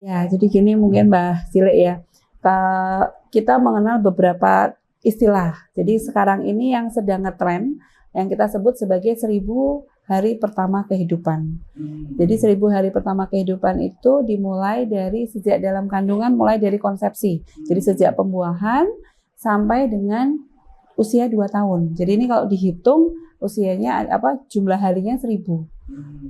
Ya, jadi gini mungkin Mbak Cilik ya. Kita mengenal beberapa istilah. Jadi sekarang ini yang sedang ngetren yang kita sebut sebagai 1000 hari pertama kehidupan. Jadi 1000 hari pertama kehidupan itu dimulai dari sejak dalam kandungan, mulai dari konsepsi. Jadi sejak pembuahan sampai dengan usia 2 tahun. Jadi ini kalau dihitung usianya jumlah harinya 1000.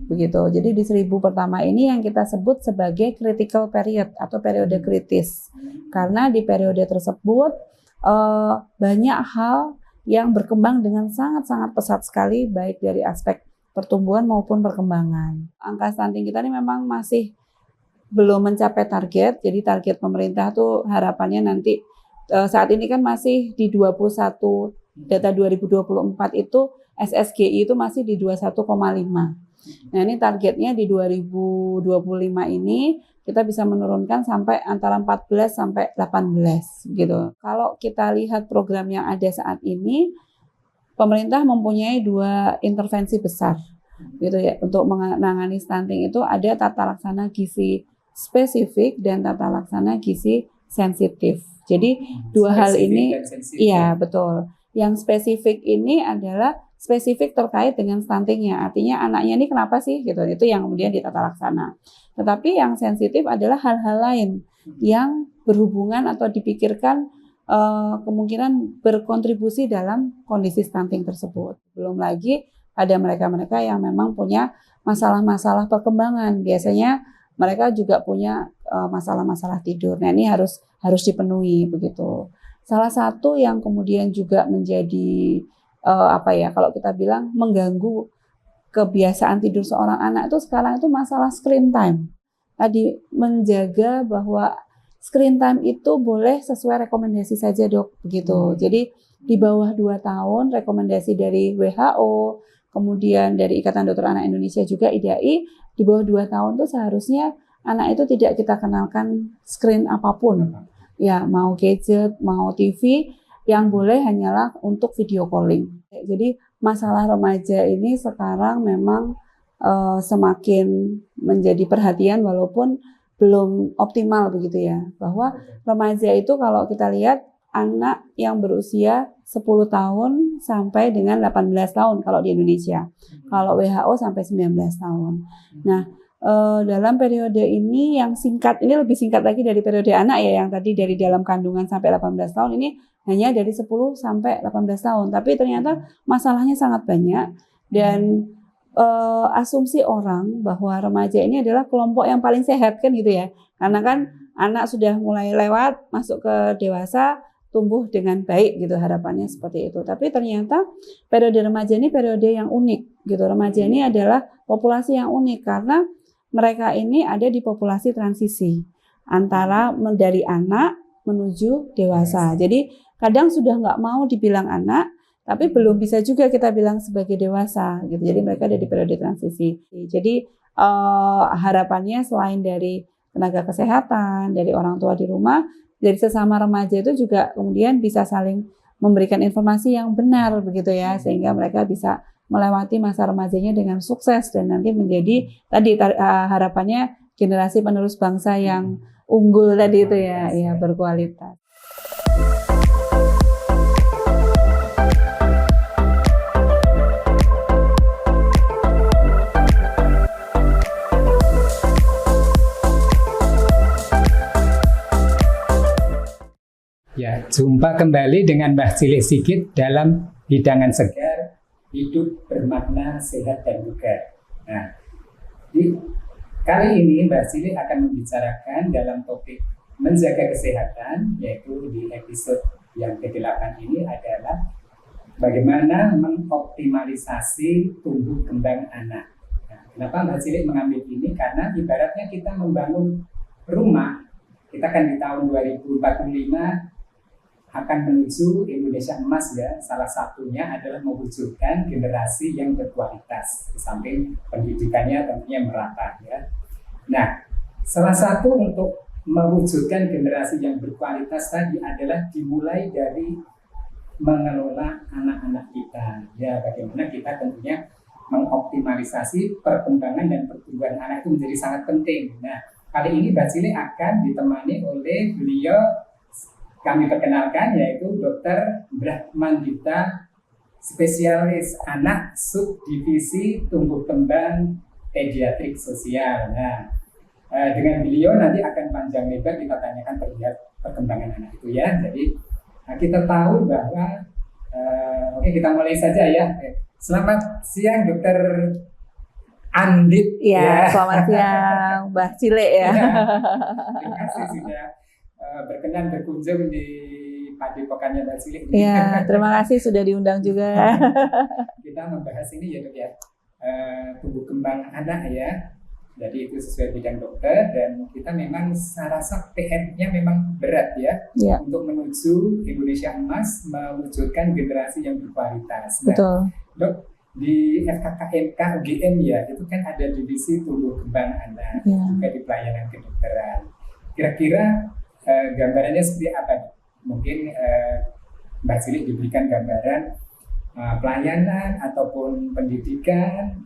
Begitu. Jadi di 1000 pertama ini yang kita sebut sebagai critical period atau periode kritis. Karena di periode tersebut banyak hal yang berkembang dengan sangat-sangat pesat sekali, baik dari aspek pertumbuhan maupun perkembangan. Angka stunting kita ini memang masih belum mencapai target. Jadi target pemerintah tuh harapannya nanti saat ini kan masih di 21, data 2024 itu SSGI itu masih di 21,5. Nah ini targetnya di 2025 ini kita bisa menurunkan sampai antara 14 sampai 18 gitu. Kalau kita lihat program yang ada saat ini, pemerintah mempunyai 2 intervensi besar gitu ya untuk menangani stunting. Itu ada tata laksana gizi spesifik dan tata laksana gizi sensitif. Jadi dua hal ini, iya betul. Yang spesifik ini adalah spesifik terkait dengan stuntingnya, artinya anaknya ini kenapa sih gitu, itu yang kemudian ditata laksana. Tetapi yang sensitif adalah hal-hal lain yang berhubungan atau dipikirkan kemungkinan berkontribusi dalam kondisi stunting tersebut. Belum lagi ada mereka-mereka yang memang punya masalah-masalah perkembangan, biasanya mereka juga punya masalah-masalah tidur. Nah ini harus dipenuhi begitu. Salah satu yang kemudian juga menjadi kalau kita bilang mengganggu kebiasaan tidur seorang anak itu sekarang itu masalah screen time. Tadi menjaga bahwa screen time itu boleh sesuai rekomendasi saja dok, begitu. Jadi di bawah 2 tahun rekomendasi dari WHO, kemudian dari Ikatan Dokter Anak Indonesia juga IDAI, di bawah 2 tahun itu seharusnya anak itu tidak kita kenalkan screen apapun. Ya mau gadget, mau TV, yang boleh hanyalah untuk video calling. Jadi masalah remaja ini sekarang memang semakin menjadi perhatian walaupun belum optimal begitu ya. Bahwa remaja itu kalau kita lihat anak yang berusia 10 tahun sampai dengan 18 tahun kalau di Indonesia. Kalau WHO sampai 19 tahun. Nah, dalam periode ini yang singkat, ini lebih singkat lagi dari periode anak ya, yang tadi dari dalam kandungan sampai 18 tahun, ini hanya dari 10 sampai 18 tahun. Tapi ternyata masalahnya sangat banyak dan asumsi orang bahwa remaja ini adalah kelompok yang paling sehat kan gitu ya. Karena kan anak sudah mulai lewat masuk ke dewasa, tumbuh dengan baik gitu, harapannya seperti itu. Tapi ternyata periode remaja ini periode yang unik gitu. Remaja ini adalah populasi yang unik karena mereka ini ada di populasi transisi antara dari anak menuju dewasa. Jadi kadang sudah nggak mau dibilang anak, tapi belum bisa juga kita bilang sebagai dewasa gitu. Jadi mereka ada di periode transisi. Jadi harapannya selain dari tenaga kesehatan, dari orang tua di rumah, dari sesama remaja itu juga kemudian bisa saling memberikan informasi yang benar begitu ya, sehingga mereka bisa melewati masa remajanya dengan sukses dan nanti menjadi tadi harapannya generasi penerus bangsa yang unggul tadi itu ya, berkualitas. Ya, jumpa kembali dengan Mbah Cilik Sigit dalam hidangan segar, hidup bermakna, sehat dan bugar. Nah, kali ini Mbah Cilik akan membicarakan dalam topik menjaga kesehatan, yaitu di episode yang ke-8 ini adalah bagaimana mengoptimalisasi tumbuh kembang anak. Nah, kenapa Mbah Cilik mengambil ini? Karena ibaratnya kita membangun rumah, kita kan di tahun 2045 akan menuju Indonesia emas ya, salah satunya adalah mewujudkan generasi yang berkualitas, di samping pendidikannya tentunya merata ya. Nah, salah satu untuk mewujudkan generasi yang berkualitas tadi adalah dimulai dari mengelola anak-anak kita ya, bagaimana kita tentunya mengoptimalisasi perkembangan dan pertumbuhan anak itu menjadi sangat penting. Nah, kali ini Mbak Cile akan ditemani oleh beliau, kami perkenalkan, yaitu Dr. Brahmandita, spesialis anak subdivisi tumbuh kembang pediatrik sosial. Nah, dengan beliau nanti akan panjang lebar kita tanyakan terlihat perkembangan anak itu ya. Jadi kita tahu bahwa oke, kita mulai saja ya. Selamat siang Dokter Andit. Ya, selamat siang Mbak Cile ya. Terima kasih sudah berkenan berkunjung di Padepokannya Mbak Cile. Ya, terima kasih sudah diundang juga. Kita membahas ini ya Dok ya, tumbuh kembang anak ya. Jadi itu sesuai bidang dokter, dan kita memang saya rasa PR-nya memang berat ya, untuk menuju Indonesia Emas, mewujudkan generasi yang berkualitas. Nah, betul. Dok, di FKKMK UGM ya, itu kan ada divisi tumbuh kembang anak, juga di pelayanan kedokteran. Kira-kira gambarannya seperti apa? Mungkin Mbak Cili diberikan gambaran pelayanan ataupun pendidikan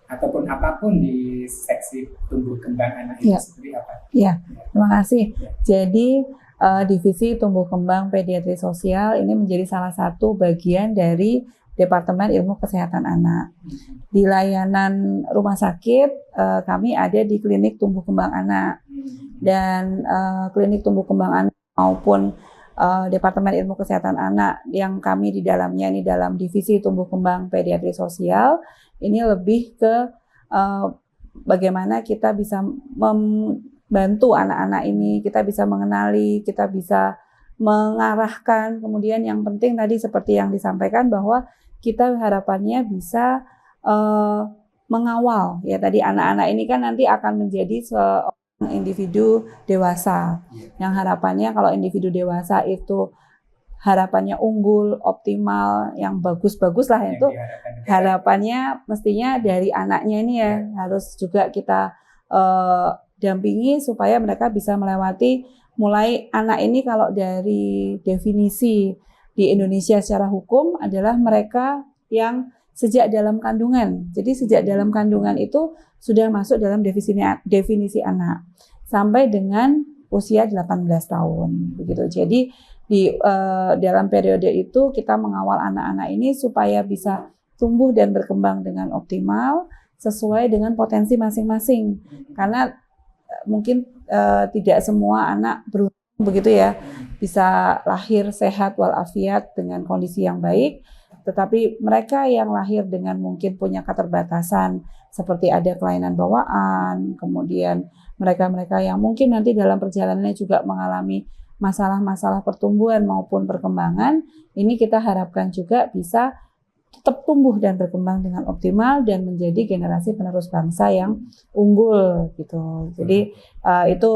ataupun apapun di seksi tumbuh kembang anak itu seperti apa? Ya, terima kasih. Jadi divisi tumbuh kembang pediatri sosial ini menjadi salah satu bagian dari Departemen Ilmu Kesehatan Anak. Di layanan rumah sakit kami ada di klinik tumbuh kembang anak, dan klinik tumbuh kembang anak maupun Departemen Ilmu Kesehatan Anak yang kami di dalamnya ini dalam divisi tumbuh kembang pediatri sosial ini lebih ke bagaimana kita bisa membantu anak-anak ini, kita bisa mengenali, kita bisa mengarahkan. Kemudian yang penting tadi seperti yang disampaikan bahwa kita harapannya bisa mengawal ya, tadi anak-anak ini kan nanti akan menjadi individu dewasa, yang harapannya kalau individu dewasa itu harapannya unggul, optimal, yang bagus-bagus lah itu harapannya mestinya dari anaknya ini ya, harus juga kita dampingi supaya mereka bisa melewati mulai anak ini. Kalau dari definisi di Indonesia secara hukum adalah mereka yang sejak dalam kandungan. Jadi sejak dalam kandungan itu sudah masuk dalam definisi anak sampai dengan usia 18 tahun begitu. Jadi di dalam periode itu kita mengawal anak-anak ini supaya bisa tumbuh dan berkembang dengan optimal sesuai dengan potensi masing-masing. Karena mungkin tidak semua anak beruntung begitu ya, bisa lahir sehat walafiat dengan kondisi yang baik. Tetapi mereka yang lahir dengan mungkin punya keterbatasan seperti ada kelainan bawaan, kemudian mereka-mereka yang mungkin nanti dalam perjalanannya juga mengalami masalah-masalah pertumbuhan maupun perkembangan, ini kita harapkan juga bisa tetap tumbuh dan berkembang dengan optimal dan menjadi generasi penerus bangsa yang unggul gitu. Jadi itu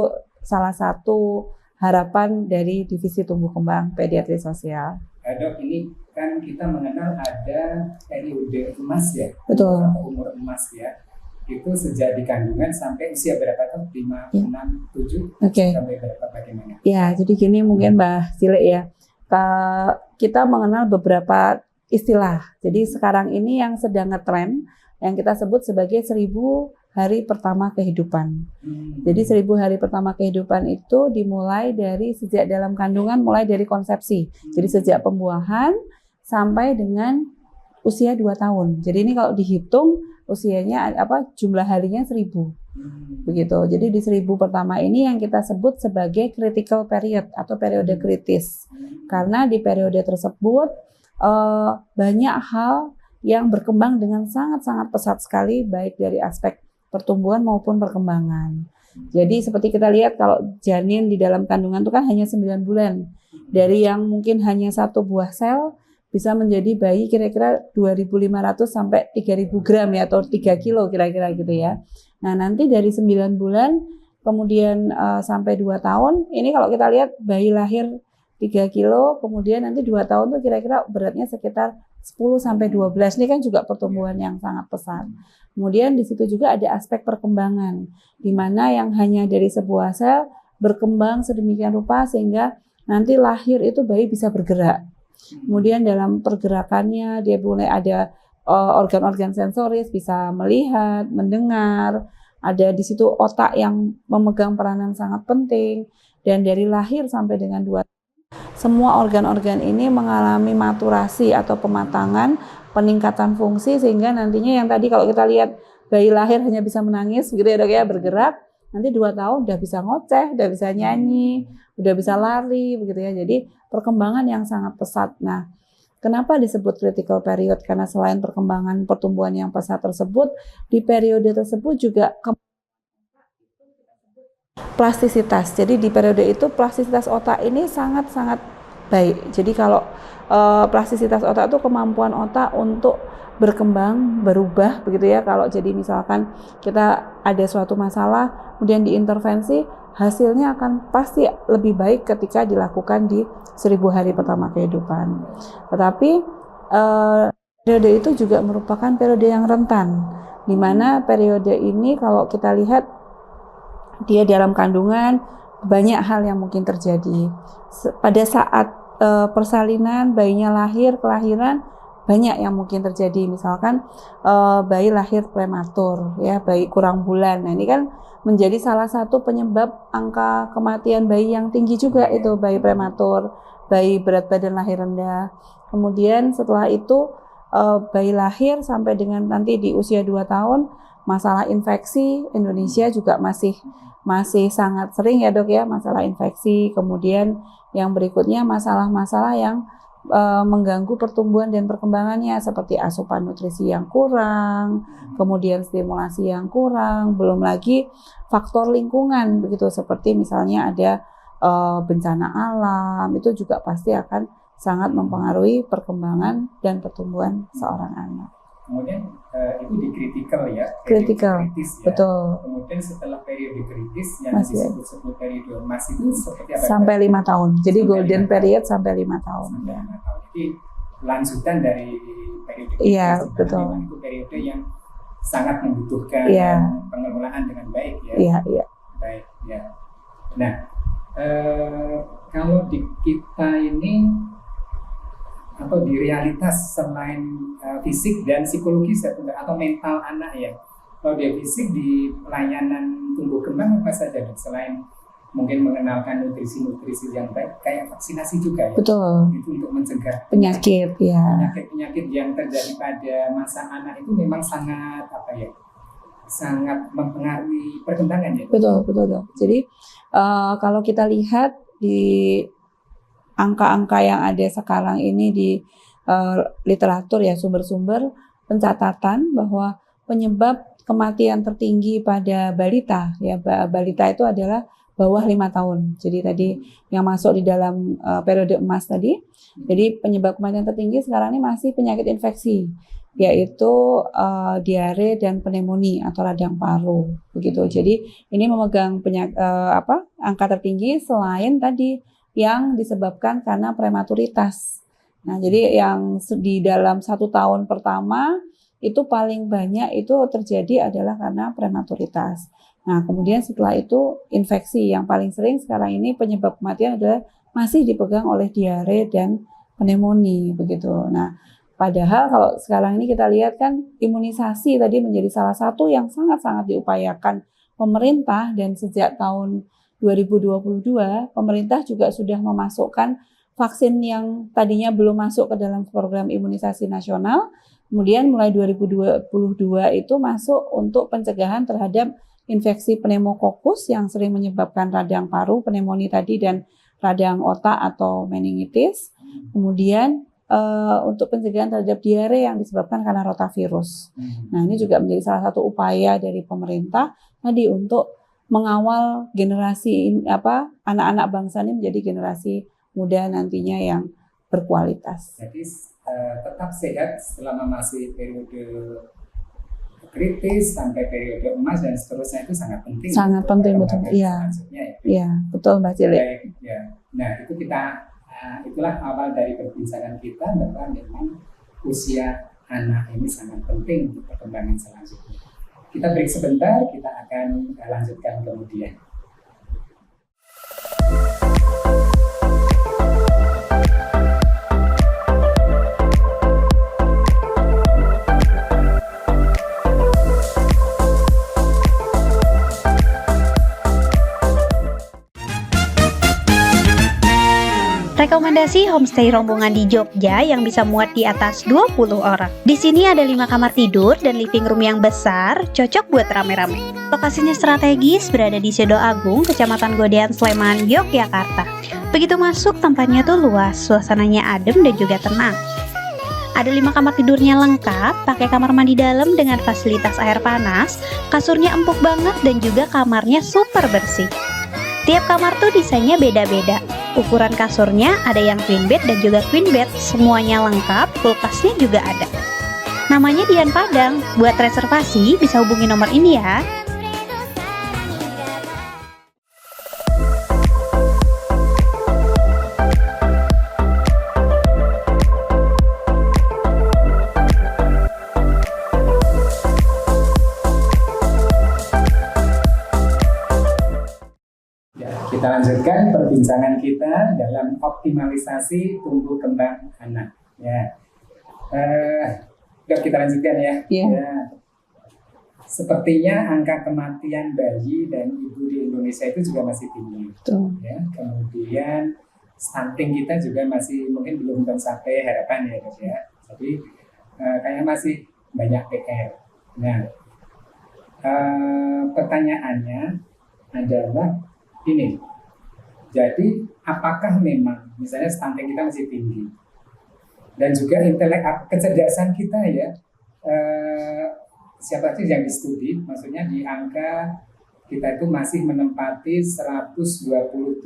salah satu harapan dari divisi tumbuh kembang pediatri sosial. Dok, ini kan kita mengenal ada periode emas ya, betul, atau umur emas ya. Itu sejak di kandungan sampai usia berapa tahun? 5, 6, 7 sampai berapa, bagaimana? Ya, jadi gini mungkin Mbak Cile ya, kita mengenal beberapa istilah. Jadi sekarang ini yang sedang ngetren yang kita sebut sebagai 1000 hari pertama kehidupan. Jadi 1000 hari pertama kehidupan itu dimulai dari sejak dalam kandungan, mulai dari konsepsi. Jadi sejak pembuahan sampai dengan usia 2 tahun. Jadi ini kalau dihitung usianya jumlah harinya 1000. Begitu. Jadi di 1000 pertama ini yang kita sebut sebagai critical period atau periode kritis. Karena di periode tersebut banyak hal yang berkembang dengan sangat-sangat pesat sekali, baik dari aspek pertumbuhan maupun perkembangan. Jadi seperti kita lihat kalau janin di dalam kandungan itu kan hanya 9 bulan. Dari yang mungkin hanya 1 buah sel bisa menjadi bayi kira-kira 2.500 sampai 3.000 gram ya, atau 3 kilo kira-kira gitu ya. Nah nanti dari 9 bulan kemudian sampai 2 tahun, ini kalau kita lihat bayi lahir 3 kilo, kemudian nanti 2 tahun tuh kira-kira beratnya sekitar 10 sampai 12. Ini kan juga pertumbuhan yang sangat pesat. Kemudian di situ juga ada aspek perkembangan, di mana yang hanya dari sebuah sel berkembang sedemikian rupa sehingga nanti lahir itu bayi bisa bergerak. Kemudian dalam pergerakannya dia mulai ada organ-organ sensoris, bisa melihat, mendengar, ada di situ otak yang memegang peranan sangat penting, dan dari lahir sampai dengan 2 semua organ-organ ini mengalami maturasi atau pematangan, peningkatan fungsi, sehingga nantinya yang tadi kalau kita lihat bayi lahir hanya bisa menangis gitu ya Dok ya, bergerak, nanti 2 tahun udah bisa ngoceh, udah bisa nyanyi, udah bisa lari begitu ya. Jadi perkembangan yang sangat pesat. Nah, kenapa disebut critical period? Karena selain perkembangan pertumbuhan yang pesat tersebut, di periode tersebut juga plastisitas. Jadi di periode itu plastisitas otak ini sangat-sangat baik. Jadi kalau plastisitas otak itu kemampuan otak untuk berkembang, berubah begitu ya. Kalau jadi misalkan kita ada suatu masalah, kemudian diintervensi, hasilnya akan pasti lebih baik ketika dilakukan di 1000 hari pertama kehidupan. Tetapi periode itu juga merupakan periode yang rentan, di mana periode ini kalau kita lihat dia dalam kandungan banyak hal yang mungkin terjadi. Pada saat persalinan, bayinya lahir, kelahiran, banyak yang mungkin terjadi. Misalkan bayi lahir prematur, ya, bayi kurang bulan. Nah, ini kan menjadi salah satu penyebab angka kematian bayi yang tinggi juga itu, bayi prematur, bayi berat badan lahir rendah. Kemudian setelah itu bayi lahir sampai dengan nanti di usia 2 tahun, masalah infeksi Indonesia juga masih sangat sering ya Dok ya, masalah infeksi. Kemudian yang berikutnya masalah-masalah yang mengganggu pertumbuhan dan perkembangannya, seperti asupan nutrisi yang kurang, kemudian stimulasi yang kurang, belum lagi faktor lingkungan begitu, seperti misalnya ada bencana alam, itu juga pasti akan sangat mempengaruhi perkembangan dan pertumbuhan seorang anak. Kemudian itu di kritikal ya, kritikal, kritis ya. Betul. Kemudian setelah periode kritis yang disebut periode emas itu seperti apa? Sampai 5 tahun. Jadi sampai golden period sampai 5 tahun. Sampai 5 tahun. Jadi lanjutan dari periode kritis. Iya, betul. Itu periode yang sangat membutuhkan pengelolaan dengan baik ya. Iya, iya. Baik ya. Nah, kalau di kita ini atau di realitas selain fisik dan psikologis atau mental anak ya. Kalau dia fisik di pelayanan tumbuh kembang apa saja selain mungkin mengenalkan nutrisi yang baik, kayak vaksinasi juga ya. Betul. Itu untuk mencegah penyakit ya. Penyakit yang terjadi pada masa anak itu memang sangat sangat mempengaruhi perkembangan ya. Betul Dok. Jadi kalau kita lihat di angka-angka yang ada sekarang ini di literatur ya, sumber-sumber pencatatan bahwa penyebab kematian tertinggi pada balita ya, balita itu adalah bawah 5 tahun. Jadi tadi yang masuk di dalam periode emas tadi. Jadi penyebab kematian tertinggi sekarang ini masih penyakit infeksi, yaitu diare dan pneumonia atau radang paru begitu. Jadi ini memegang angka tertinggi selain tadi yang disebabkan karena prematuritas. Nah, jadi yang di dalam 1 tahun pertama itu paling banyak itu terjadi adalah karena prematuritas. Nah, kemudian setelah itu infeksi yang paling sering sekarang ini penyebab kematian adalah masih dipegang oleh diare dan pneumonia begitu. Nah, padahal kalau sekarang ini kita lihat kan imunisasi tadi menjadi salah satu yang sangat-sangat diupayakan pemerintah, dan sejak tahun 2022 pemerintah juga sudah memasukkan vaksin yang tadinya belum masuk ke dalam program imunisasi nasional, kemudian mulai 2022 itu masuk untuk pencegahan terhadap infeksi pneumokokus yang sering menyebabkan radang paru, pneumonia tadi, dan radang otak atau meningitis. Kemudian untuk pencegahan terhadap diare yang disebabkan karena rotavirus. Nah, ini juga menjadi salah satu upaya dari pemerintah tadi untuk mengawal generasi anak-anak bangsa ini menjadi generasi muda nantinya yang berkualitas. Jadi tetap sehat selama masih periode kritis sampai periode emas dan seterusnya, itu sangat penting. Sangat penting, betul. Iya. Iya, betul Mbak Cili. Ya. Nah, itu itulah awal dari perbincangan kita bahwa memang usia anak ini sangat penting untuk perkembangan selanjutnya. Kita break sebentar, kita akan lanjutkan kemudian. Rekomendasi homestay rombongan di Jogja yang bisa muat di atas 20 orang. Di sini ada 5 kamar tidur dan living room yang besar, cocok buat rame-rame. Lokasinya strategis, berada di Sido Agung, Kecamatan Godean, Sleman, Yogyakarta. Begitu masuk, tempatnya tuh luas, suasananya adem dan juga tenang. Ada 5 kamar tidurnya lengkap, pakai kamar mandi dalam dengan fasilitas air panas, kasurnya empuk banget dan juga kamarnya super bersih. Tiap kamar tuh desainnya beda-beda. Ukuran kasurnya ada yang twin bed dan juga queen bed, semuanya lengkap, kulkasnya juga ada. Namanya Dian Padang. Buat reservasi bisa hubungi nomor ini ya. Kita lanjutkan perbincangan kita dalam optimalisasi tumbuh kembang anak. Ya, kita lanjutkan ya. Ya. Sepertinya angka kematian bayi dan ibu di Indonesia itu juga masih tinggi. Ya, kemudian stunting kita juga masih mungkin belum mencapai harapan ya, Dok ya. Jadi kayaknya masih banyak PR. Nah, pertanyaannya adalah ini, jadi apakah memang misalnya stunting kita masih tinggi dan juga kecerdasan kita ya, siapa sih yang studi, maksudnya di angka kita itu masih menempati 127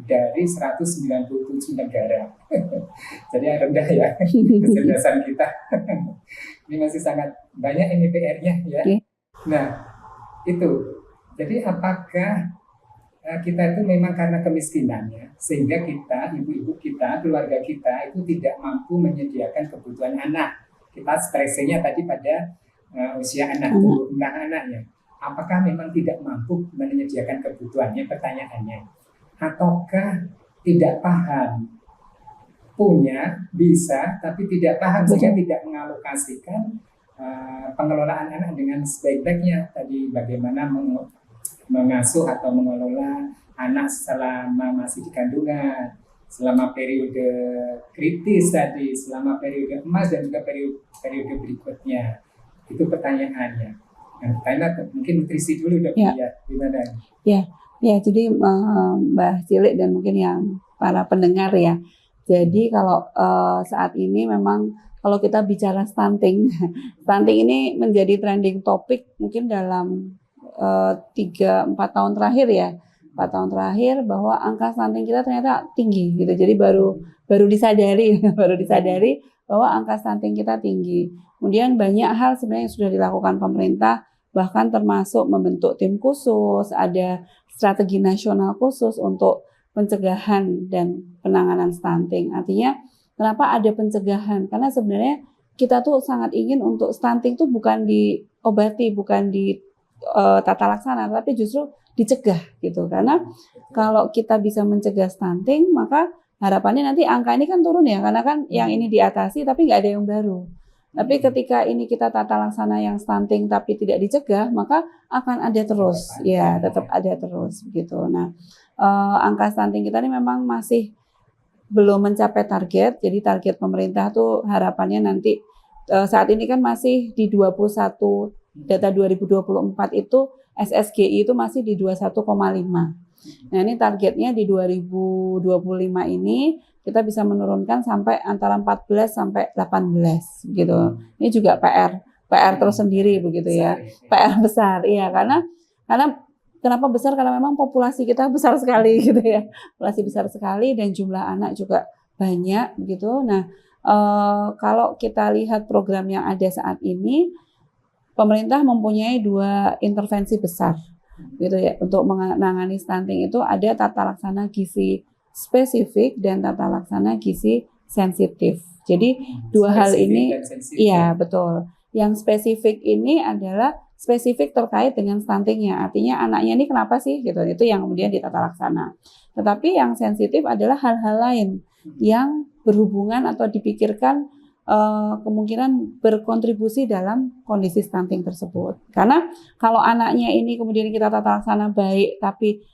dari 197 negara. Jadi yang rendah ya kecerdasan kita. Ini masih sangat banyak ini PR-nya ya. Nah itu, jadi apakah kita itu memang karena kemiskinannya sehingga kita, ibu-ibu kita, keluarga kita itu tidak mampu menyediakan kebutuhan anak. Kita stressnya tadi pada usia anak, tumbuh kembang anaknya. Apakah memang tidak mampu menyediakan kebutuhannya, pertanyaannya? Ataukah tidak paham? Punya, bisa, tapi tidak paham sehingga tidak mengalokasikan pengelolaan anak dengan sebaik-baiknya. Tadi bagaimana mengasuh atau mengelola anak selama masih di kandungan, selama periode kritis tadi, selama periode emas dan juga periode berikutnya. Itu pertanyaannya. Nah, pertanyaan mungkin nutrisi dulu Dok ya. Gimana? Ya, jadi Mbak Cilik dan mungkin yang para pendengar ya. Jadi kalau saat ini memang kalau kita bicara stunting, stunting ini menjadi trending topik mungkin dalam 3-4 tahun terakhir ya, 4 tahun terakhir bahwa angka stunting kita ternyata tinggi gitu. Jadi baru disadari bahwa angka stunting kita tinggi. Kemudian banyak hal sebenarnya yang sudah dilakukan pemerintah, bahkan termasuk membentuk tim khusus, ada strategi nasional khusus untuk pencegahan dan penanganan stunting. Artinya kenapa ada pencegahan? Karena sebenarnya kita tuh sangat ingin untuk stunting tuh bukan diobati, bukan di tata laksana, tapi justru dicegah gitu. Karena kalau kita bisa mencegah stunting, maka harapannya nanti angka ini kan turun ya, karena kan yang ini diatasi tapi nggak ada yang baru. Tapi ketika ini kita tata laksana yang stunting tapi tidak dicegah, maka akan ada terus, ya tetap ada terus gitu. Nah, angka stunting kita ini memang masih belum mencapai target. Jadi target pemerintah tuh harapannya nanti saat ini kan masih di 21. Data 2024 itu SSGI itu masih di 21,5. Nah, ini targetnya di 2025 ini kita bisa menurunkan sampai antara 14 sampai 18 gitu. Ini juga PR tersendiri begitu ya. PR besar. Iya, karena kenapa besar? Karena memang populasi kita besar sekali gitu ya. Populasi besar sekali dan jumlah anak juga banyak begitu. Nah, kalau kita lihat program yang ada saat ini, pemerintah mempunyai 2 intervensi besar gitu ya untuk menangani stunting. Itu ada tata laksana gizi spesifik dan tata laksana gizi sensitif. Jadi 2 hal ini, iya betul. Yang spesifik ini adalah spesifik terkait dengan stuntingnya. Artinya anaknya ini kenapa sih gitu. Itu yang kemudian ditata laksana. Tetapi yang sensitif adalah hal-hal lain yang berhubungan atau dipikirkan kemungkinan berkontribusi dalam kondisi stunting tersebut. Karena kalau anaknya ini kemudian kita tata laksana baik, tapi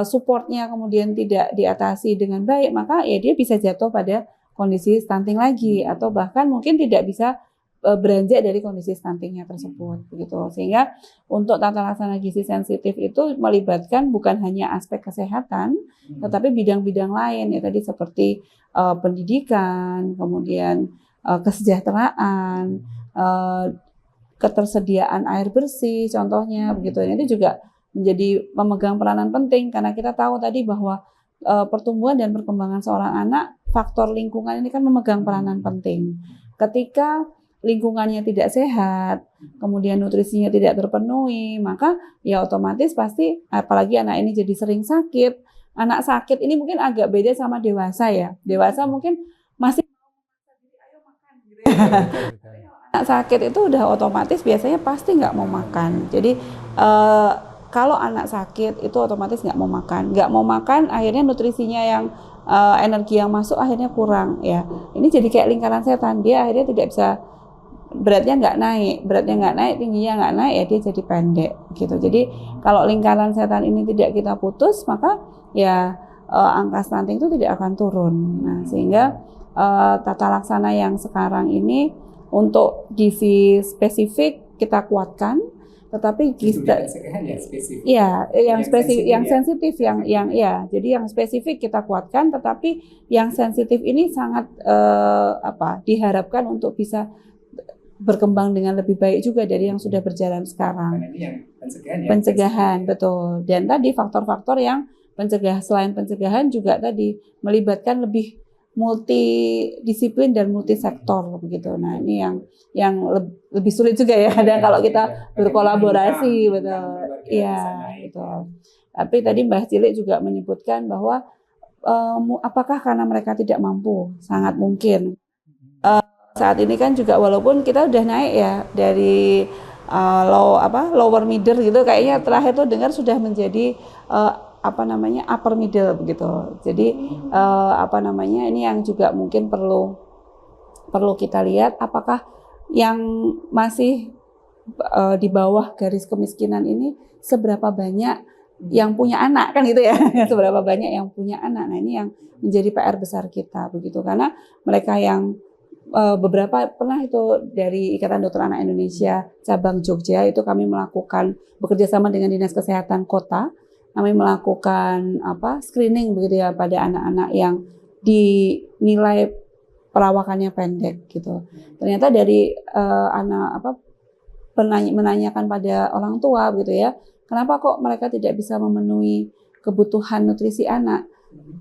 supportnya kemudian tidak diatasi dengan baik, maka ya dia bisa jatuh pada kondisi stunting lagi, atau bahkan mungkin tidak bisa beranjak dari kondisi stuntingnya tersebut begitu. Sehingga untuk tata laksana gizi sensitif itu melibatkan bukan hanya aspek kesehatan, tetapi bidang-bidang lain ya tadi seperti pendidikan, kemudian kesejahteraan, ketersediaan air bersih contohnya begitu. Ini juga menjadi memegang peranan penting karena kita tahu tadi bahwa pertumbuhan dan perkembangan seorang anak, faktor lingkungan ini kan memegang peranan penting. Ketika lingkungannya tidak sehat, kemudian nutrisinya tidak terpenuhi, maka ya otomatis pasti, apalagi anak ini jadi sering sakit. Anak sakit ini mungkin agak beda sama dewasa ya. Dewasa mungkin masih ayo makan gitu ya. Anak sakit itu udah otomatis biasanya pasti nggak mau makan. Jadi kalau anak sakit itu otomatis nggak mau makan. Nggak mau makan, akhirnya nutrisinya yang energi yang masuk akhirnya kurang ya. Ini jadi kayak lingkaran setan. Dia akhirnya tidak bisa, beratnya nggak naik, tingginya nggak naik, ya dia jadi pendek gitu. Jadi kalau lingkaran setan ini tidak kita putus, maka ya angka stunting itu tidak akan turun. Nah, sehingga tata laksana yang sekarang ini untuk gizi spesifik kita kuatkan, tetapi gizi ya yang spesifik, yang sensitif, yang ya, jadi yang spesifik kita kuatkan, tetapi yang sensitif ini sangat diharapkan untuk bisa berkembang dengan lebih baik juga dari yang sudah berjalan sekarang. Karena ini yang pencegahan betul. Dan tadi faktor-faktor yang pencegah, selain pencegahan juga tadi melibatkan lebih multidisiplin dan multisektor begitu. Nah, ini yang lebih sulit juga ya kadang kalau kita berkolaborasi, betul. Iya, betul. Tapi tadi Mbak Cilik juga menyebutkan bahwa apakah karena mereka tidak mampu? Sangat mungkin. Saat ini kan juga walaupun kita udah naik ya dari lower middle gitu, kayaknya terakhir tuh dengar sudah menjadi upper middle begitu. Jadi ini yang juga mungkin perlu kita lihat, apakah yang masih di bawah garis kemiskinan ini seberapa banyak yang punya anak, kan gitu ya. Seberapa banyak yang punya anak. Nah, ini yang menjadi PR besar kita begitu, karena mereka yang beberapa pernah itu dari Ikatan Dokter Anak Indonesia cabang Jogja itu kami melakukan bekerja sama dengan Dinas Kesehatan Kota, kami melakukan screening begitu ya pada anak-anak yang dinilai perawakannya pendek gitu. Ternyata dari menanyakan pada orang tua gitu ya, kenapa kok mereka tidak bisa memenuhi kebutuhan nutrisi anak?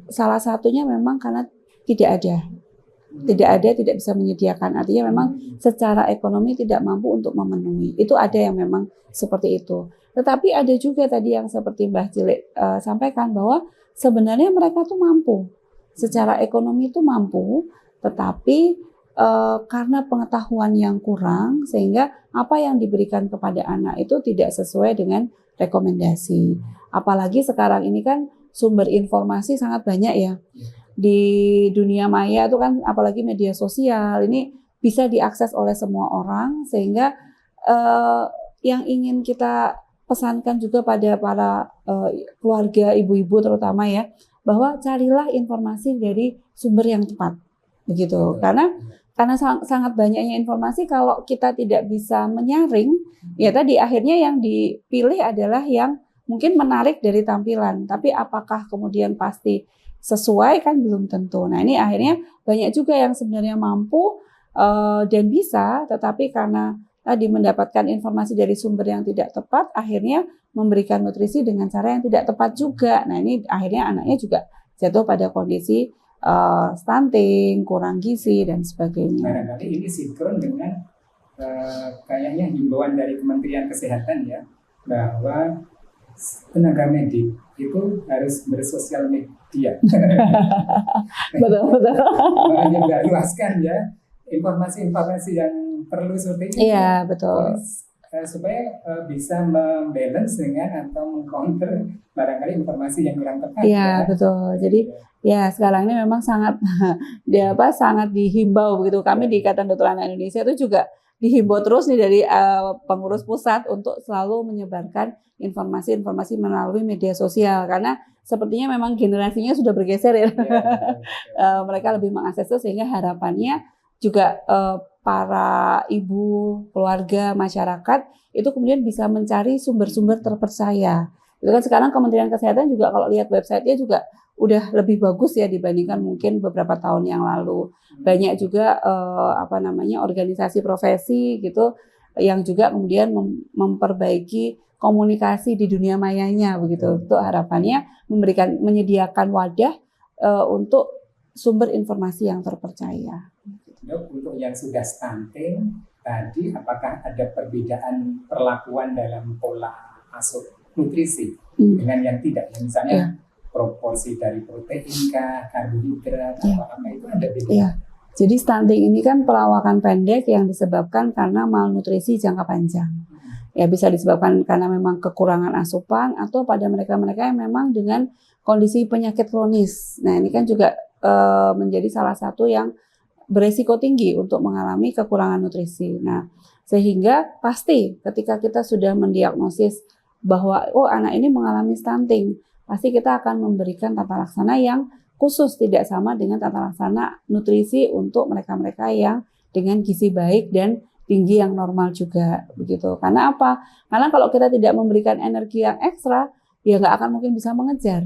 Salah satunya memang karena tidak bisa menyediakan, artinya memang secara ekonomi tidak mampu untuk memenuhi. Itu ada yang memang seperti itu. Tetapi ada juga tadi yang seperti Mbak Cilik sampaikan bahwa sebenarnya mereka tuh mampu, secara ekonomi itu mampu, tetapi karena pengetahuan yang kurang sehingga apa yang diberikan kepada anak itu tidak sesuai dengan rekomendasi. Apalagi sekarang ini kan sumber informasi sangat banyak ya. Di dunia maya itu kan, apalagi media sosial ini bisa diakses oleh semua orang, sehingga yang ingin kita pesankan juga pada para keluarga ibu-ibu terutama ya, bahwa carilah informasi dari sumber yang tepat begitu. Karena sangat banyaknya informasi, kalau kita tidak bisa menyaring ya tadi akhirnya yang dipilih adalah yang mungkin menarik dari tampilan, tapi apakah kemudian pasti sesuai kan belum tentu. Nah, ini akhirnya banyak juga yang sebenarnya mampu dan bisa, tetapi karena tadi mendapatkan informasi dari sumber yang tidak tepat, akhirnya memberikan nutrisi dengan cara yang tidak tepat juga. Nah, ini akhirnya anaknya juga jatuh pada kondisi stunting, kurang gizi dan sebagainya. Barangkali ini sinkron dengan kayaknya himbauan dari Kementerian Kesehatan ya, bahwa tenaga medik itu harus bersosial media. Betul. Menyebarluaskan ya informasi-informasi yang perlu seperti ini. Iya, betul. Supaya bisa membalance dengan atau mengcounter barangkali informasi yang kurang tepat. Iya, betul. Jadi ya sekarang ini memang sangat sangat dihimbau begitu. Kami di Ikatan Dokter Anak Indonesia itu juga dihimbau terus nih dari pengurus pusat untuk selalu menyebarkan informasi-informasi melalui media sosial, karena sepertinya memang generasinya sudah bergeser ya. Mereka lebih mengakses itu, sehingga harapannya juga para ibu, keluarga, masyarakat itu kemudian bisa mencari sumber-sumber terpercaya. Itu kan sekarang Kementerian Kesehatan juga kalau lihat websitenya juga udah lebih bagus ya dibandingkan mungkin beberapa tahun yang lalu. Banyak juga organisasi profesi gitu yang juga kemudian memperbaiki komunikasi di dunia mayanya begitu. Untuk harapannya menyediakan wadah untuk sumber informasi yang terpercaya. Dok, untuk yang sudah stunting tadi, apakah ada perbedaan perlakuan dalam pola asup nutrisi dengan yang tidak? Misalnya proporsi dari protein kah, karbohidrat, atau apa itu ada beda? Jadi stunting ini kan perawakan pendek yang disebabkan karena malnutrisi jangka panjang. Ya bisa disebabkan karena memang kekurangan asupan atau pada mereka-mereka yang memang dengan kondisi penyakit kronis. Nah ini kan juga menjadi salah satu yang beresiko tinggi untuk mengalami kekurangan nutrisi. Nah, sehingga pasti ketika kita sudah mendiagnosis bahwa anak ini mengalami stunting, pasti kita akan memberikan tata laksana yang khusus, tidak sama dengan tata laksana nutrisi untuk mereka-mereka yang dengan gizi baik dan tinggi yang normal juga begitu. Karena apa? Karena kalau kita tidak memberikan energi yang ekstra, ya nggak akan mungkin bisa mengejar.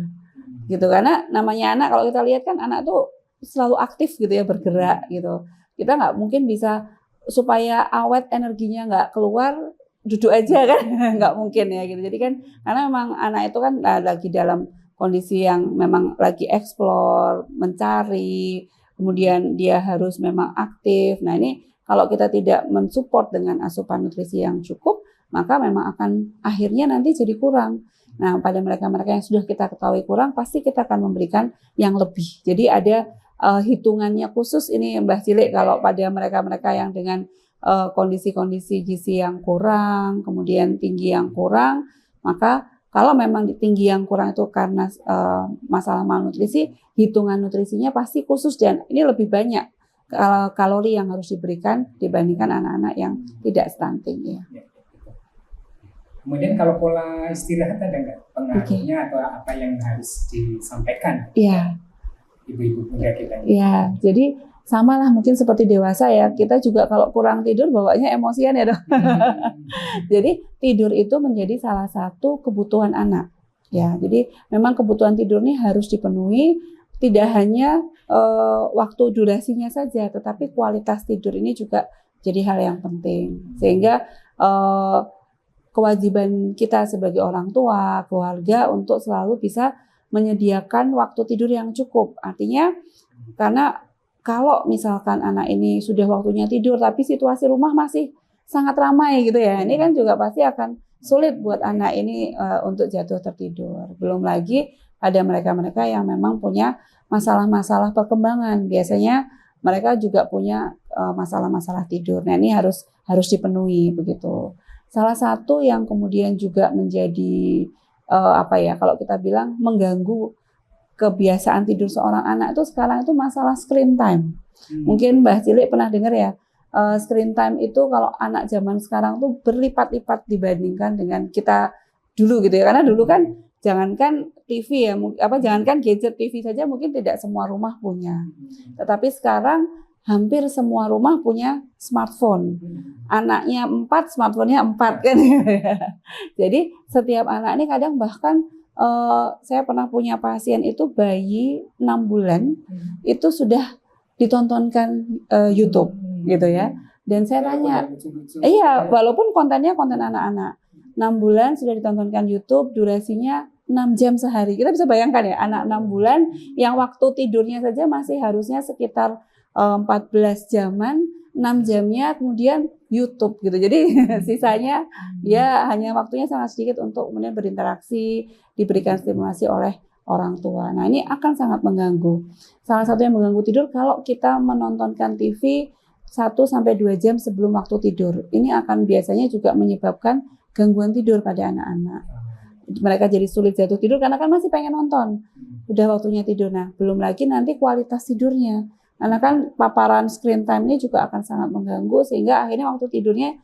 Gitu, karena namanya anak, kalau kita lihat kan anak tuh selalu aktif gitu ya, bergerak gitu. Kita nggak mungkin bisa supaya awet energinya nggak keluar duduk aja kan, nggak mungkin ya gitu. Jadi kan karena memang anak itu kan lagi dalam kondisi yang memang lagi explore, mencari, kemudian dia harus memang aktif. Nah ini kalau kita tidak mensupport dengan asupan nutrisi yang cukup, maka memang akan akhirnya nanti jadi kurang. Nah pada mereka-mereka yang sudah kita ketahui kurang, pasti kita akan memberikan yang lebih. Jadi ada hitungannya khusus ini Mbah Cilik kalau pada mereka-mereka yang dengan kondisi-kondisi gizi yang kurang, kemudian tinggi yang kurang, maka kalau memang tinggi yang kurang itu karena masalah malnutrisi, hitungan nutrisinya pasti khusus dan ini lebih banyak kalori yang harus diberikan dibandingkan anak-anak yang tidak stunting ya. Kemudian kalau pola istirahat ada nggak pengaruhnya atau apa yang harus disampaikan? Iya. Ibu-ibu muda kita. Ya, jadi sama lah mungkin seperti dewasa ya. Kita juga kalau kurang tidur bawanya emosian ya dok. Jadi tidur itu menjadi salah satu kebutuhan anak. Ya, jadi memang kebutuhan tidur ini harus dipenuhi. Tidak hanya waktu durasinya saja, tetapi kualitas tidur ini juga jadi hal yang penting. Sehingga kewajiban kita sebagai orang tua, keluarga untuk selalu bisa menyediakan waktu tidur yang cukup. Artinya karena kalau misalkan anak ini sudah waktunya tidur tapi situasi rumah masih sangat ramai gitu ya, ini kan juga pasti akan sulit buat anak ini untuk jatuh tertidur. Belum lagi ada mereka-mereka yang memang punya masalah-masalah perkembangan. Biasanya mereka juga punya masalah-masalah tidur. Nah ini harus dipenuhi begitu. Salah satu yang kemudian juga menjadi kalau kita bilang mengganggu kebiasaan tidur seorang anak itu sekarang itu masalah screen time. Mungkin Mbah Cilik pernah dengar ya, screen time itu kalau anak zaman sekarang tuh berlipat-lipat dibandingkan dengan kita dulu gitu ya. Karena dulu kan jangankan TV ya, jangankan gadget TV saja mungkin tidak semua rumah punya. Tetapi sekarang hampir semua rumah punya smartphone. Anaknya 4, smartphone-nya 4 kan. Jadi setiap anak ini kadang bahkan saya pernah punya pasien itu bayi 6 bulan itu sudah ditontonkan YouTube gitu ya. Dan saya tanya, iya walaupun kontennya konten anak-anak. 6 bulan sudah ditontonkan YouTube, durasinya 6 jam sehari. Kita bisa bayangkan ya, anak 6 bulan yang waktu tidurnya saja masih harusnya sekitar 14 jaman, 6 jamnya kemudian YouTube gitu. Jadi sisanya ya hanya waktunya sangat sedikit untuk kemudian berinteraksi, diberikan stimulasi oleh orang tua. Nah ini akan sangat mengganggu. Salah satu yang mengganggu tidur kalau kita menontonkan TV 1-2 jam sebelum waktu tidur. Ini akan biasanya juga menyebabkan gangguan tidur pada anak-anak. Mereka jadi sulit jatuh tidur karena kan masih pengen nonton. Udah waktunya tidur. Nah belum lagi nanti kualitas tidurnya. Karena kan paparan screen time ini juga akan sangat mengganggu sehingga akhirnya waktu tidurnya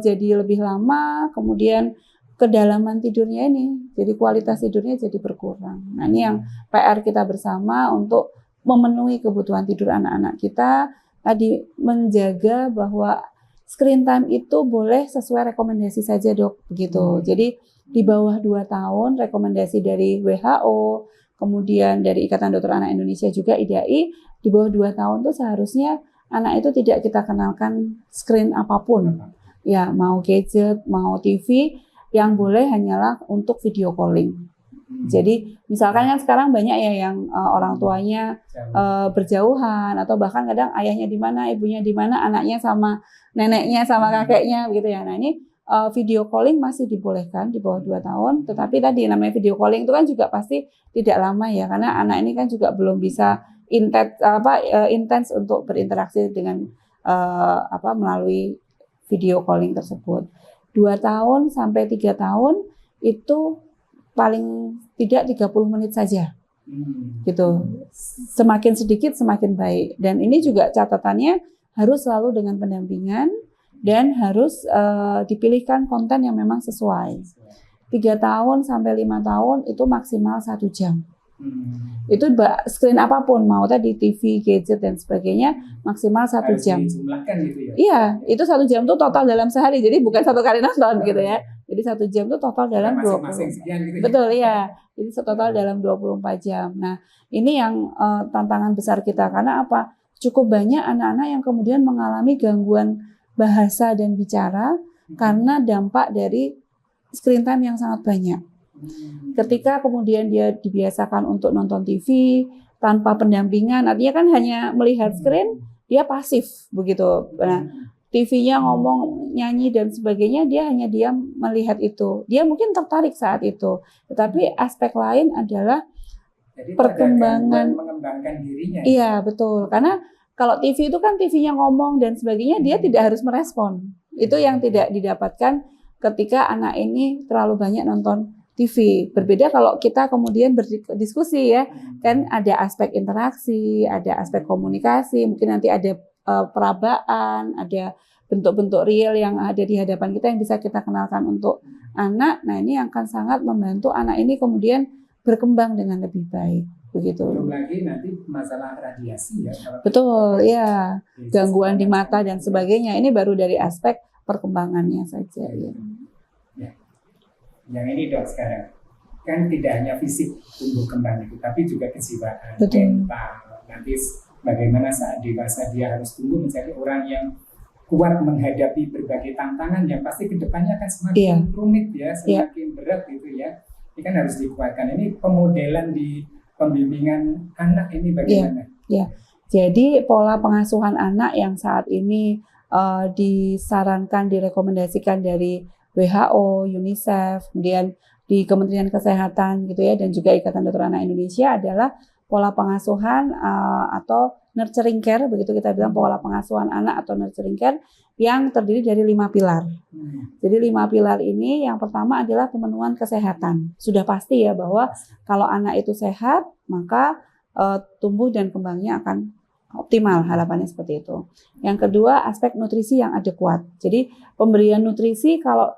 jadi lebih lama, kemudian kedalaman tidurnya ini, jadi kualitas tidurnya jadi berkurang. Nah ini yang PR kita bersama untuk memenuhi kebutuhan tidur anak-anak kita, tadi menjaga bahwa screen time itu boleh sesuai rekomendasi saja dok, begitu. Jadi di bawah 2 tahun rekomendasi dari WHO, kemudian dari Ikatan Dokter Anak Indonesia juga IDAI, di bawah 2 tahun tuh seharusnya anak itu tidak kita kenalkan screen apapun. Ya, mau gadget, mau TV, yang boleh hanyalah untuk video calling. Jadi misalkan kan sekarang banyak ya yang orang tuanya berjauhan atau bahkan kadang ayahnya di mana, ibunya di mana, anaknya sama neneknya sama kakeknya gitu ya. Nah ini video calling masih dibolehkan di bawah 2 tahun, tetapi tadi namanya video calling itu kan juga pasti tidak lama ya, karena anak ini kan juga belum bisa intens untuk berinteraksi dengan melalui video calling tersebut. 2 tahun sampai 3 tahun itu paling tidak 30 menit saja. Gitu. Semakin sedikit semakin baik. Dan ini juga catatannya harus selalu dengan pendampingan dan harus dipilihkan konten yang memang sesuai. 3 tahun sampai 5 tahun itu maksimal 1 jam. Itu screen apapun, mau tadi TV, gadget dan sebagainya, maksimal 1 jam. Gitu ya? Iya, itu 1 jam itu total dalam sehari, jadi bukan 1 kali nonton gitu ya. Jadi 1 jam itu total dalam 20. Gitu ya? Betul ya. Jadi total dalam 24 jam. Nah, ini yang tantangan besar kita, karena apa? Cukup banyak anak-anak yang kemudian mengalami gangguan bahasa dan bicara karena dampak dari screen time yang sangat banyak. Ketika kemudian dia dibiasakan untuk nonton TV tanpa pendampingan, artinya kan hanya melihat screen, dia pasif begitu. Nah, TV-nya ngomong, nyanyi dan sebagainya, dia hanya diam melihat itu. Dia mungkin tertarik saat itu, tetapi aspek lain adalah jadi perkembangan mengembangkan dirinya. Iya, betul. Karena kalau TV itu kan TV-nya ngomong dan sebagainya, dia tidak harus merespon. Itu yang tidak didapatkan ketika anak ini terlalu banyak nonton TV. Berbeda kalau kita kemudian berdiskusi ya, kan ada aspek interaksi, ada aspek komunikasi, mungkin nanti ada perabaan, ada bentuk-bentuk real yang ada di hadapan kita yang bisa kita kenalkan untuk anak. Nah ini akan sangat membantu anak ini kemudian berkembang dengan lebih baik. Begitu. Belum lagi nanti masalah radiasi ya. Betul, ya. Gangguan di mata dan sebagainya. Ini baru dari aspek perkembangannya saja. Ya. Yang ini dok sekarang kan tidak hanya fisik tumbuh kembang itu, tapi juga kejiwaan, mental. Nanti bagaimana saat dewasa dia harus tumbuh menjadi orang yang kuat menghadapi berbagai tantangan yang pasti kedepannya akan semakin rumit ya, semakin berat gitu ya. Ini kan harus dikuatkan. Ini pemodelan di pembimbingan anak ini bagaimana? Ya. Jadi pola pengasuhan anak yang saat ini disarankan, direkomendasikan dari WHO, UNICEF, kemudian di Kementerian Kesehatan gitu ya, dan juga Ikatan Dokter Anak Indonesia adalah pola pengasuhan atau nurturing care, begitu kita bilang, pola pengasuhan anak atau nurturing care yang terdiri dari 5 pilar. Jadi 5 pilar ini yang pertama adalah pemenuhan kesehatan. Sudah pasti ya bahwa kalau anak itu sehat, maka tumbuh dan kembangnya akan optimal, harapannya seperti itu. Yang kedua, aspek nutrisi yang adekuat. Jadi pemberian nutrisi kalau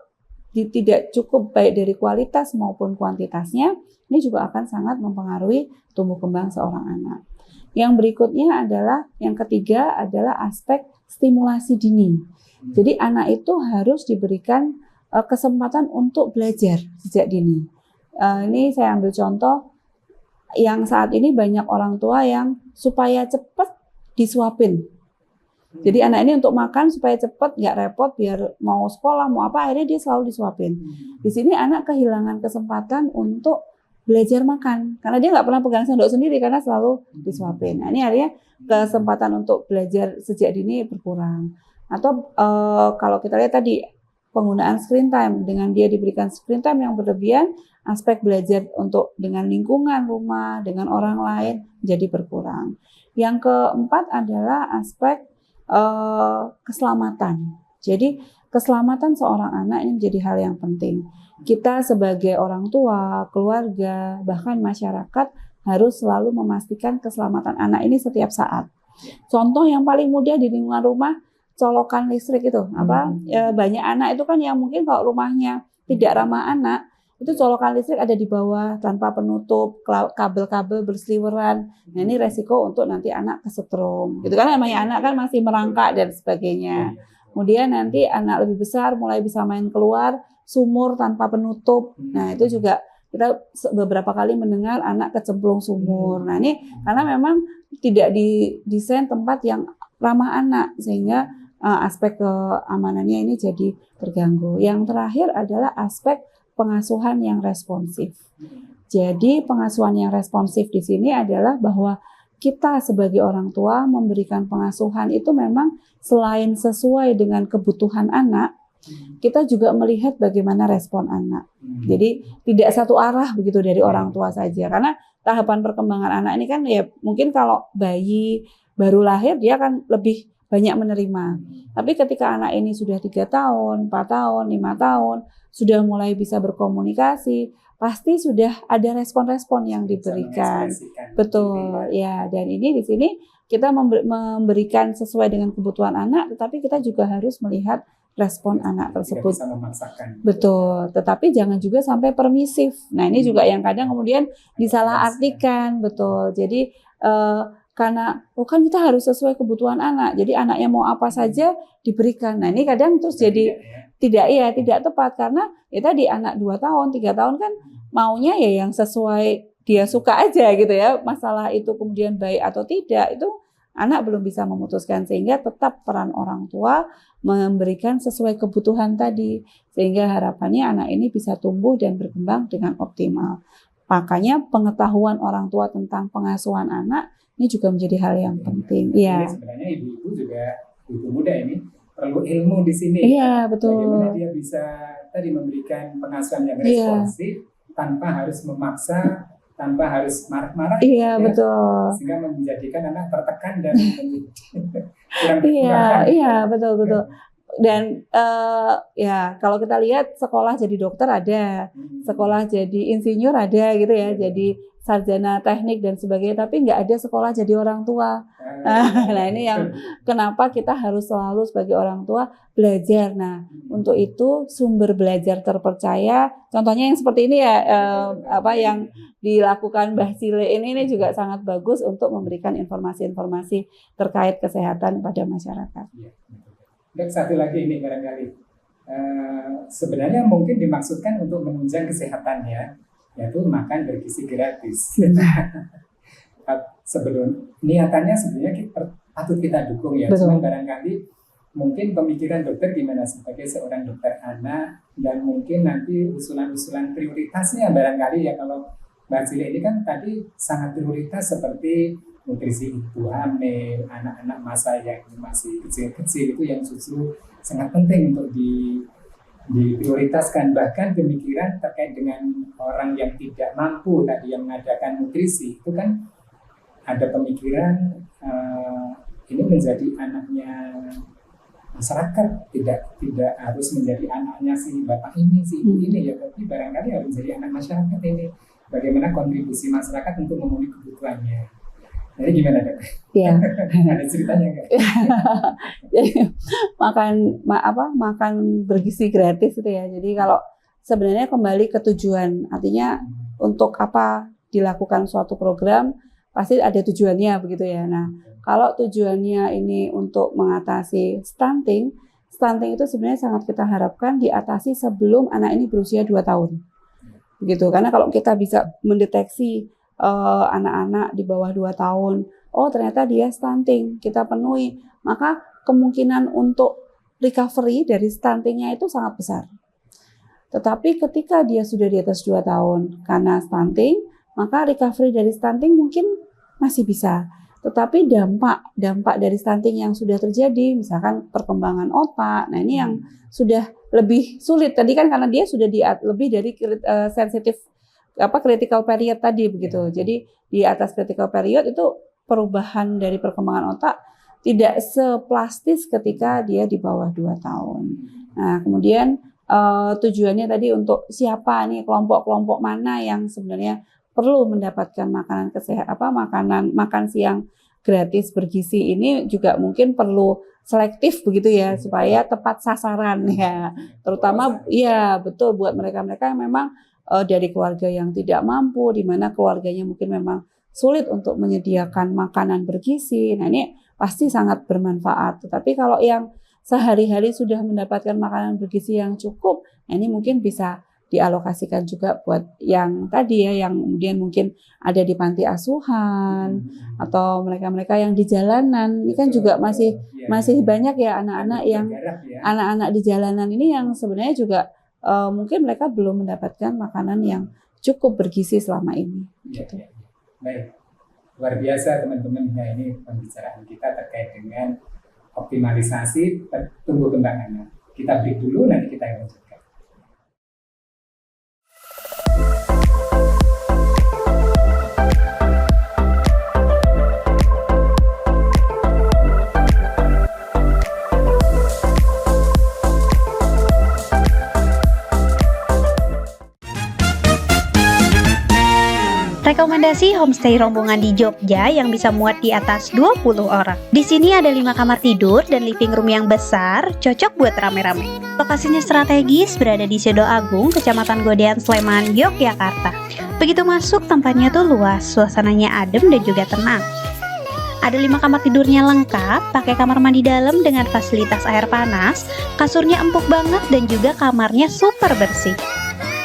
tidak cukup baik dari kualitas maupun kuantitasnya, ini juga akan sangat mempengaruhi tumbuh kembang seorang anak. Yang berikutnya adalah, yang ketiga adalah aspek stimulasi dini. Jadi anak itu harus diberikan kesempatan untuk belajar sejak dini. Ini saya ambil contoh, yang saat ini banyak orang tua yang supaya cepat disuapin. Jadi anak ini untuk makan supaya cepat, nggak repot, biar mau sekolah, mau apa, akhirnya dia selalu disuapin. Di sini anak kehilangan kesempatan untuk belajar makan, karena dia nggak pernah pegang sendok sendiri, karena selalu disuapin. Nah ini akhirnya kesempatan untuk belajar sejak dini berkurang. Atau kalau kita lihat tadi, penggunaan screen time, dengan dia diberikan screen time yang berlebihan, aspek belajar untuk dengan lingkungan rumah, dengan orang lain, jadi berkurang. Yang keempat adalah aspek keselamatan. Jadi keselamatan seorang anak ini menjadi hal yang penting. Kita sebagai orang tua, keluarga, bahkan masyarakat harus selalu memastikan keselamatan anak ini setiap saat. Contoh yang paling mudah di lingkungan rumah, colokan listrik itu, banyak anak itu kan yang mungkin kalau rumahnya tidak ramah anak, itu colokan listrik ada di bawah tanpa penutup, kabel-kabel berseliweran. Nah ini resiko untuk nanti anak kesetrum. Gitu kan namanya anak kan masih merangkak dan sebagainya. Kemudian nanti anak lebih besar mulai bisa main keluar, sumur tanpa penutup. Nah itu juga kita beberapa kali mendengar anak kecemplung sumur. Nah ini karena memang tidak didesain tempat yang ramah anak sehingga aspek keamanannya ini jadi terganggu. Yang terakhir adalah aspek pengasuhan yang responsif. Jadi pengasuhan yang responsif di sini adalah bahwa kita sebagai orang tua memberikan pengasuhan itu memang selain sesuai dengan kebutuhan anak, kita juga melihat bagaimana respon anak. Jadi tidak satu arah begitu dari orang tua saja. Karena tahapan perkembangan anak ini kan ya mungkin kalau bayi baru lahir dia kan lebih banyak menerima. Tapi ketika anak ini sudah 3 tahun, 4 tahun, 5 tahun, sudah mulai bisa berkomunikasi, pasti sudah ada respon-respon yang diberikan. Betul, ya. Dan ini di sini kita memberikan sesuai dengan kebutuhan anak, tetapi kita juga harus melihat respon anak tersebut. Bisa memaksakan. Betul, tetapi jangan juga sampai permisif. Nah ini juga yang kadang kemudian disalahartikan, betul. Jadi karena kan kita harus sesuai kebutuhan anak. Jadi anaknya mau apa saja diberikan. Nah ini kadang terus jadi tidak tepat karena ya tadi anak 2 tahun, 3 tahun kan maunya ya yang sesuai dia suka aja gitu ya. Masalah itu kemudian baik atau tidak itu anak belum bisa memutuskan, sehingga tetap peran orang tua memberikan sesuai kebutuhan tadi, sehingga harapannya anak ini bisa tumbuh dan berkembang dengan optimal. Makanya pengetahuan orang tua tentang pengasuhan anak ini juga menjadi hal yang penting. Iya. Sebenarnya ibu-ibu juga, ibu muda ini perlu ilmu di sini. Iya, betul. Bagaimana dia bisa tadi memberikan pengasuhan yang responsif tanpa harus memaksa, tanpa harus marah-marah. Iya, ya, betul. Sehingga menjadikan anak tertekan dan kurang Iya, betul. Dan ya kalau kita lihat sekolah jadi dokter ada, sekolah jadi insinyur ada gitu ya, jadi sarjana teknik dan sebagainya, tapi nggak ada sekolah jadi orang tua. Nah ini yang kenapa kita harus selalu sebagai orang tua belajar. Nah untuk itu sumber belajar terpercaya, contohnya yang seperti ini ya, yang dilakukan Mbah Sile ini juga sangat bagus untuk memberikan informasi-informasi terkait kesehatan pada masyarakat. Dan satu lagi ini barangkali sebenarnya mungkin dimaksudkan untuk menunjang kesehatannya, yaitu makan bergizi gratis. Sebelum niatannya sebenarnya patut kita dukung ya. Cuma barangkali mungkin pemikiran dokter gimana sebagai seorang dokter anak, dan mungkin nanti usulan-usulan prioritasnya barangkali ya, kalau Mbak Cile ini kan tadi sangat prioritas seperti nutrisi ibu hamil, anak-anak masa yang masih kecil-kecil itu yang justru sangat penting untuk diprioritaskan. Bahkan pemikiran terkait dengan orang yang tidak mampu tadi yang mengadakan nutrisi itu kan ada pemikiran ini menjadi anaknya masyarakat, tidak harus menjadi anaknya si bapak ini, si ibu ini ya, tapi barangkali harus menjadi anak masyarakat ini. Bagaimana kontribusi masyarakat untuk memenuhi kebutuhannya. Jadi gimana dok? Iya. Ada ceritanya nggak? Jadi makan bergizi gratis itu ya. Jadi kalau sebenarnya kembali ke tujuan, artinya untuk apa dilakukan suatu program pasti ada tujuannya begitu ya. Nah kalau tujuannya ini untuk mengatasi stunting itu sebenarnya sangat kita harapkan diatasi sebelum anak ini berusia 2 tahun. Begitu, karena kalau kita bisa mendeteksi anak-anak di bawah 2 tahun, oh ternyata dia stunting, kita penuhi, maka kemungkinan untuk recovery dari stuntingnya itu sangat besar. Tetapi ketika dia sudah di atas 2 tahun karena stunting, maka recovery dari stunting mungkin masih bisa. Tetapi dampak dari stunting yang sudah terjadi, misalkan perkembangan otak, nah ini yang sudah lebih sulit. Tadi kan karena dia sudah lebih dari sensitif critical period tadi begitu. Jadi di atas critical period itu perubahan dari perkembangan otak tidak seplastis ketika dia di bawah 2 tahun. Nah, kemudian tujuannya tadi untuk siapa nih, kelompok-kelompok mana yang sebenarnya perlu mendapatkan makanan makan siang gratis bergizi ini juga mungkin perlu selektif begitu ya, supaya tepat sasaran ya, terutama ya betul buat mereka-mereka yang memang dari keluarga yang tidak mampu, di mana keluarganya mungkin memang sulit untuk menyediakan makanan bergizi. Nah ini pasti sangat bermanfaat. Tetapi kalau yang sehari-hari sudah mendapatkan makanan bergizi yang cukup, nah ini mungkin bisa dialokasikan juga buat yang tadi ya, yang kemudian mungkin ada di panti asuhan atau mereka-mereka yang di jalanan. Ini kan juga masih banyak ya anak-anak yang anak-anak di jalanan ini yang sebenarnya juga mungkin mereka belum mendapatkan makanan yang cukup bergizi selama ini. Gitu. Baik, luar biasa teman-teman. Ya, ini pembicaraan kita terkait dengan optimalisasi tumbuh kembang anak. Kita break dulu, nanti kita lanjutkan. Rekomendasi homestay rombongan di Jogja yang bisa muat di atas 20 orang. Di sini ada 5 kamar tidur dan living room yang besar, cocok buat rame-rame. Lokasinya strategis, berada di Sedo Agung, Kecamatan Godean, Sleman, Yogyakarta. Begitu masuk, tempatnya tuh luas, suasananya adem dan juga tenang. Ada 5 kamar tidurnya lengkap, pakai kamar mandi dalam dengan fasilitas air panas, kasurnya empuk banget dan juga kamarnya super bersih.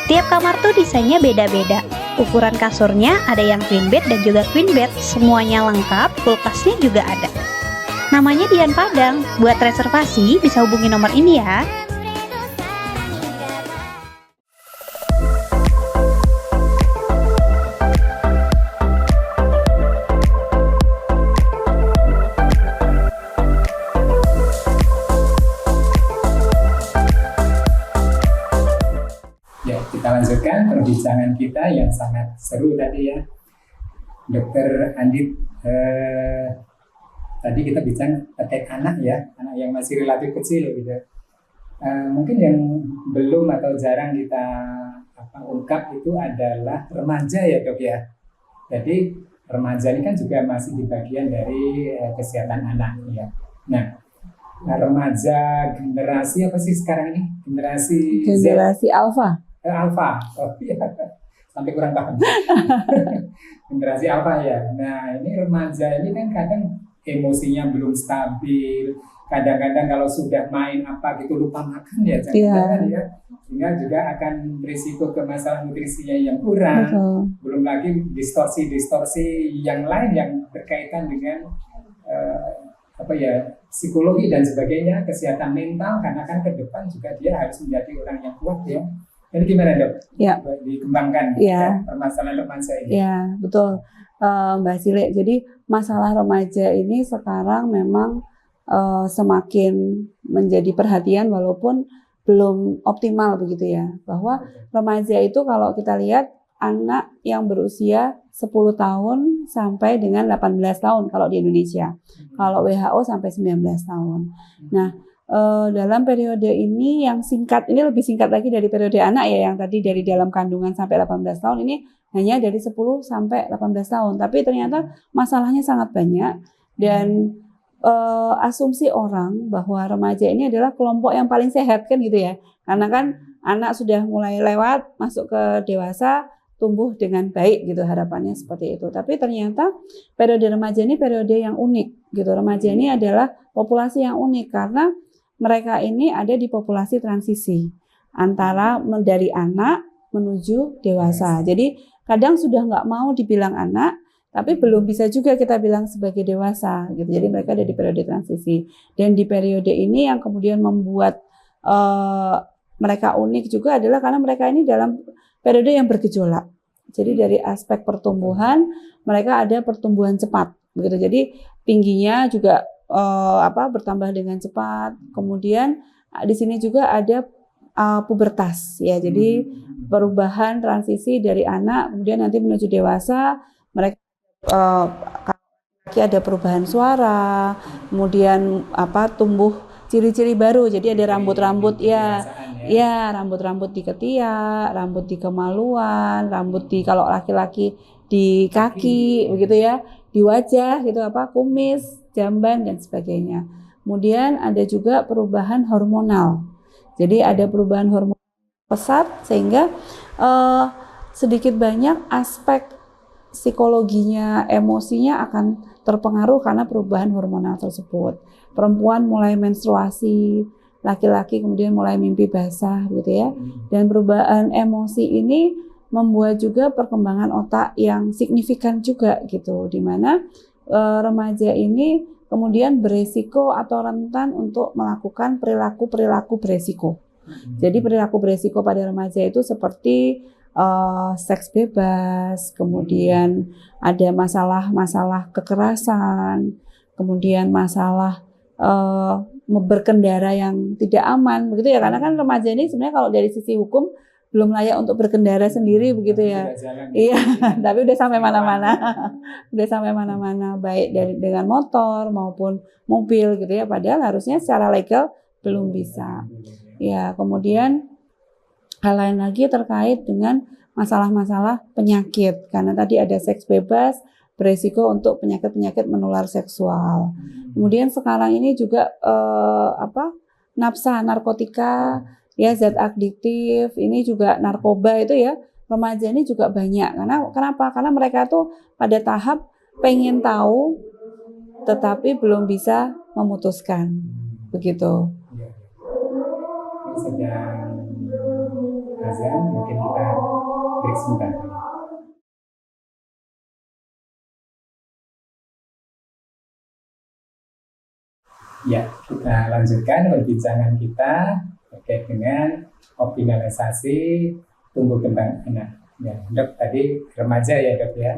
Tiap kamar tuh desainnya beda-beda. Ukuran kasurnya ada yang queen bed dan juga queen bed, semuanya lengkap, kulkasnya juga ada. Namanya Dian Padang. Buat reservasi bisa hubungi nomor ini ya. Kita lanjutkan perbincangan kita yang sangat seru tadi ya, Dokter Andit. Tadi kita bicara terkait anak ya, anak yang masih relatif kecil gitu. Mungkin yang belum atau jarang kita ungkap itu adalah remaja ya Dok ya. Jadi remaja ini kan juga masih di bagian dari kesehatan anak ya. Nah, remaja generasi apa sih sekarang ini? Generasi Alpha. Alpha, iya. Sampai kurang paham. Generasi Alpha ya. Nah ini remaja ini kan kadang emosinya belum stabil. Kadang-kadang kalau sudah main apa gitu lupa makan ya, jangan-jangan ya. Sehingga juga akan berisiko ke masalah nutrisinya yang kurang. Betul. Belum lagi distorsi-distorsi yang lain yang berkaitan dengan psikologi dan sebagainya, kesehatan mental. Karena kan ke depan juga dia harus menjadi orang yang kuat ya. Jadi gimana Dok? Ya. Dikembangkan ya permasalahan remaja ini? Ya betul Mbak Sile. Jadi masalah remaja ini sekarang memang semakin menjadi perhatian walaupun belum optimal begitu ya. Bahwa remaja itu kalau kita lihat anak yang berusia 10 tahun sampai dengan 18 tahun kalau di Indonesia. Kalau WHO sampai 19 tahun. Nah, dalam periode ini yang singkat, ini lebih singkat lagi dari periode anak ya, yang tadi dari dalam kandungan sampai 18 tahun, ini hanya dari 10 sampai 18 tahun. Tapi ternyata masalahnya sangat banyak dan asumsi orang bahwa remaja ini adalah kelompok yang paling sehat kan gitu ya. Karena kan anak sudah mulai lewat masuk ke dewasa, tumbuh dengan baik gitu, harapannya seperti itu. Tapi ternyata periode remaja ini periode yang unik gitu. Remaja ini adalah populasi yang unik karena mereka ini ada di populasi transisi antara dari anak menuju dewasa. Jadi kadang sudah nggak mau dibilang anak, tapi belum bisa juga kita bilang sebagai dewasa gitu. Jadi mereka ada di periode transisi. Dan di periode ini yang kemudian membuat mereka unik juga adalah karena mereka ini dalam periode yang bergejolak. Jadi dari aspek pertumbuhan mereka ada pertumbuhan cepat begitu. Jadi tingginya juga bertambah dengan cepat. Kemudian di sini juga ada pubertas ya. Jadi perubahan transisi dari anak kemudian nanti menuju dewasa, mereka ada perubahan suara, kemudian tumbuh ciri-ciri baru. Jadi ada rambut-rambut rambut-rambut di ketiak, rambut di kemaluan, rambut di kalau laki-laki di kaki begitu ya, di wajah gitu kumis, jamban dan sebagainya. Kemudian ada juga perubahan hormonal. Jadi ada perubahan hormonal pesat sehingga sedikit banyak aspek psikologinya, emosinya akan terpengaruh karena perubahan hormonal tersebut. Perempuan mulai menstruasi, laki-laki kemudian mulai mimpi basah gitu ya. Dan perubahan emosi ini membuat juga perkembangan otak yang signifikan juga gitu, di mana remaja ini kemudian beresiko atau rentan untuk melakukan perilaku beresiko. Jadi perilaku beresiko pada remaja itu seperti seks bebas, kemudian ada masalah kekerasan, kemudian masalah berkendara yang tidak aman, begitu ya. Karena kan remaja ini sebenarnya kalau dari sisi hukum belum layak untuk berkendara sendiri, begitu ya. Iya, tapi udah sampai mana-mana, baik dengan motor maupun mobil, gitu ya. Padahal harusnya secara legal belum bisa. Ya, kemudian hal lain lagi terkait dengan masalah-masalah penyakit, karena tadi ada seks bebas, beresiko untuk penyakit-penyakit menular seksual. Kemudian sekarang ini juga narkotika, ya zat adiktif, ini juga narkoba itu ya, remaja ini juga banyak. Kenapa? Karena mereka tuh pada tahap pengen tahu, tetapi belum bisa memutuskan, begitu. Sedang azan, mungkin kita break sebentar. Ya, kita lanjutkan perbincangan kita terkait dengan optimalisasi tumbuh kembang anak. Ya, Dok, tadi remaja ya Dok ya.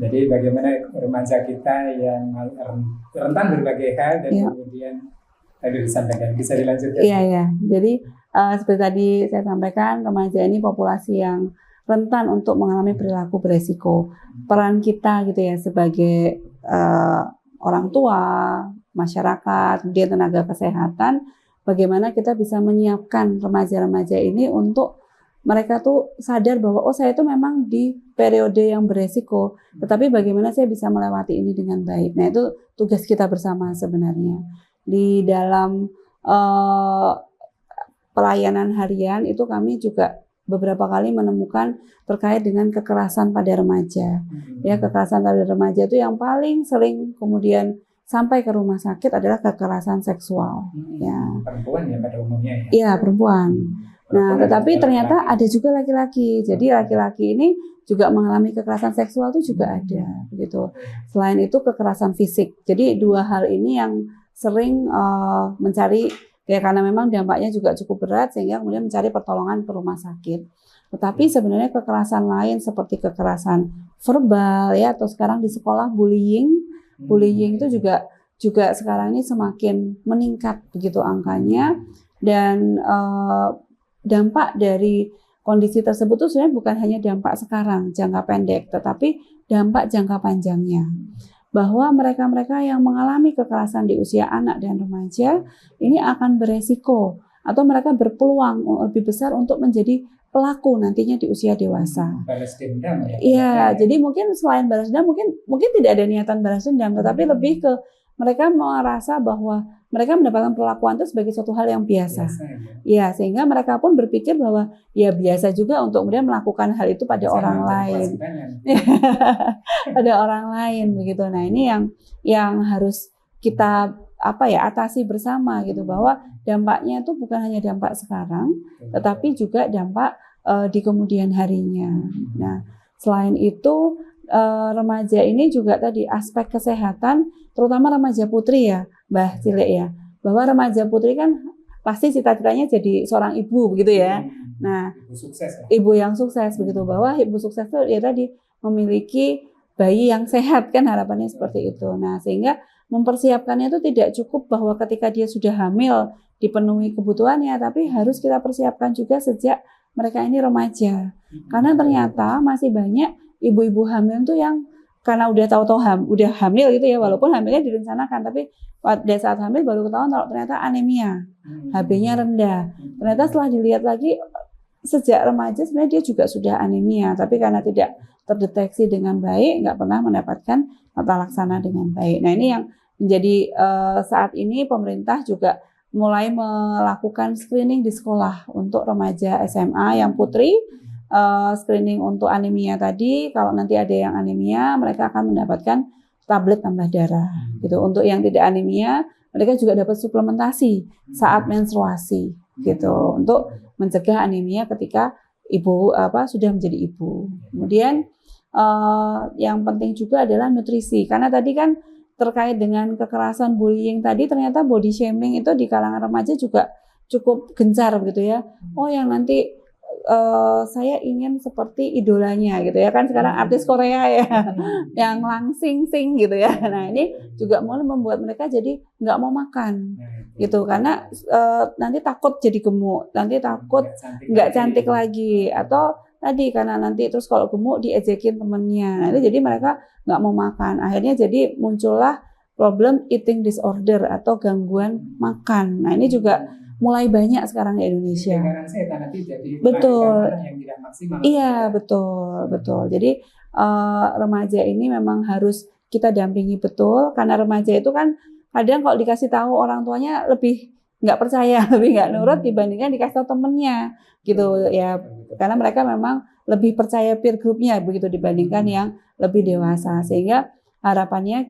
Jadi bagaimana remaja kita yang rentan berbagai hal dan kemudian tadi disampaikan, bisa dilanjutkan? Iya. Jadi seperti tadi saya sampaikan, remaja ini populasi yang rentan untuk mengalami perilaku beresiko. Peran kita gitu ya sebagai orang tua, masyarakat, kemudian tenaga kesehatan, bagaimana kita bisa menyiapkan remaja-remaja ini untuk mereka tuh sadar bahwa saya itu memang di periode yang beresiko, tetapi bagaimana saya bisa melewati ini dengan baik. Nah, itu tugas kita bersama sebenarnya. Di dalam pelayanan harian itu kami juga beberapa kali menemukan terkait dengan kekerasan pada remaja. Ya, kekerasan pada remaja itu yang paling sering kemudian sampai ke rumah sakit adalah kekerasan seksual. Ya. Perempuan ya pada umumnya ya? Iya, perempuan. Nah, tetapi ternyata ada juga laki-laki. Jadi laki-laki ini juga mengalami kekerasan seksual itu juga ada, begitu. Selain itu kekerasan fisik. Jadi dua hal ini yang sering mencari, ya karena memang dampaknya juga cukup berat sehingga kemudian mencari pertolongan ke rumah sakit. Tetapi sebenarnya kekerasan lain seperti kekerasan verbal ya, atau sekarang di sekolah bullying itu juga sekarang ini semakin meningkat begitu angkanya, dan dampak dari kondisi tersebut itu sebenarnya bukan hanya dampak sekarang jangka pendek, tetapi dampak jangka panjangnya. Bahwa mereka-mereka yang mengalami kekerasan di usia anak dan remaja ini akan beresiko atau mereka berpeluang lebih besar untuk menjadi pelaku nantinya di usia dewasa. Balas dendam ya? Iya, jadi mungkin selain balas dendam mungkin tidak ada niatan balas dendam, tetapi lebih ke mereka merasa bahwa mereka mendapatkan perlakuan itu sebagai suatu hal yang biasa. Ya, sehingga mereka pun berpikir bahwa ya biasa juga untuk kemudian melakukan hal itu pada orang lain. Pada orang lain begitu. Nah, ini yang harus kita atasi bersama gitu, bahwa dampaknya itu bukan hanya dampak sekarang, tetapi juga dampak di kemudian harinya. Nah, selain itu remaja ini juga tadi aspek kesehatan, terutama remaja putri ya, Mbah Cilek ya, bahwa remaja putri kan pasti cita-citanya jadi seorang ibu begitu ya. Nah, ibu sukses ya? Ibu yang sukses begitu, bahwa ibu sukses itu ya tadi memiliki bayi yang sehat kan, harapannya seperti itu. Nah, sehingga mempersiapkannya itu tidak cukup bahwa ketika dia sudah hamil dipenuhi kebutuhannya, tapi harus kita persiapkan juga sejak mereka ini remaja. Karena ternyata masih banyak ibu-ibu hamil itu yang karena udah tahu-tahu udah hamil gitu ya, walaupun hamilnya direncanakan, tapi pada saat hamil baru ketahuan kalau ternyata anemia, HB-nya rendah. Ternyata setelah dilihat lagi sejak remaja sebenarnya dia juga sudah anemia, tapi karena tidak terdeteksi dengan baik, nggak pernah mendapatkan tata laksana dengan baik. Nah, ini yang menjadi saat ini pemerintah juga mulai melakukan screening di sekolah untuk remaja SMA yang putri, screening untuk anemia tadi. Kalau nanti ada yang anemia, mereka akan mendapatkan tablet tambah darah. Gitu. Untuk yang tidak anemia, mereka juga dapat suplementasi saat menstruasi, gitu, untuk mencegah anemia ketika ibu sudah menjadi ibu. Kemudian yang penting juga adalah nutrisi, karena tadi kan terkait dengan kekerasan bullying tadi, ternyata body shaming itu di kalangan remaja juga cukup gencar gitu ya. Oh, yang nanti saya ingin seperti idolanya gitu ya, kan sekarang artis Korea ya yang langsing sing gitu ya. Nah, ini juga mulai membuat mereka jadi nggak mau makan gitu, karena nanti takut jadi gemuk, nanti takut nggak cantik lagi, atau tadi karena nanti terus kalau gemuk diejekin temennya. Nah, jadi mereka nggak mau makan. Akhirnya jadi muncullah problem eating disorder atau gangguan makan. Nah, ini juga mulai banyak sekarang di Indonesia. Betul. Iya, betul. Jadi remaja ini memang harus kita dampingi betul, karena remaja itu kan kadang kalau dikasih tahu orang tuanya lebih nggak percaya, lebih nggak nurut dibandingkan dikasih tahu temennya gitu ya, karena mereka memang lebih percaya peer groupnya begitu dibandingkan yang lebih dewasa. Sehingga harapannya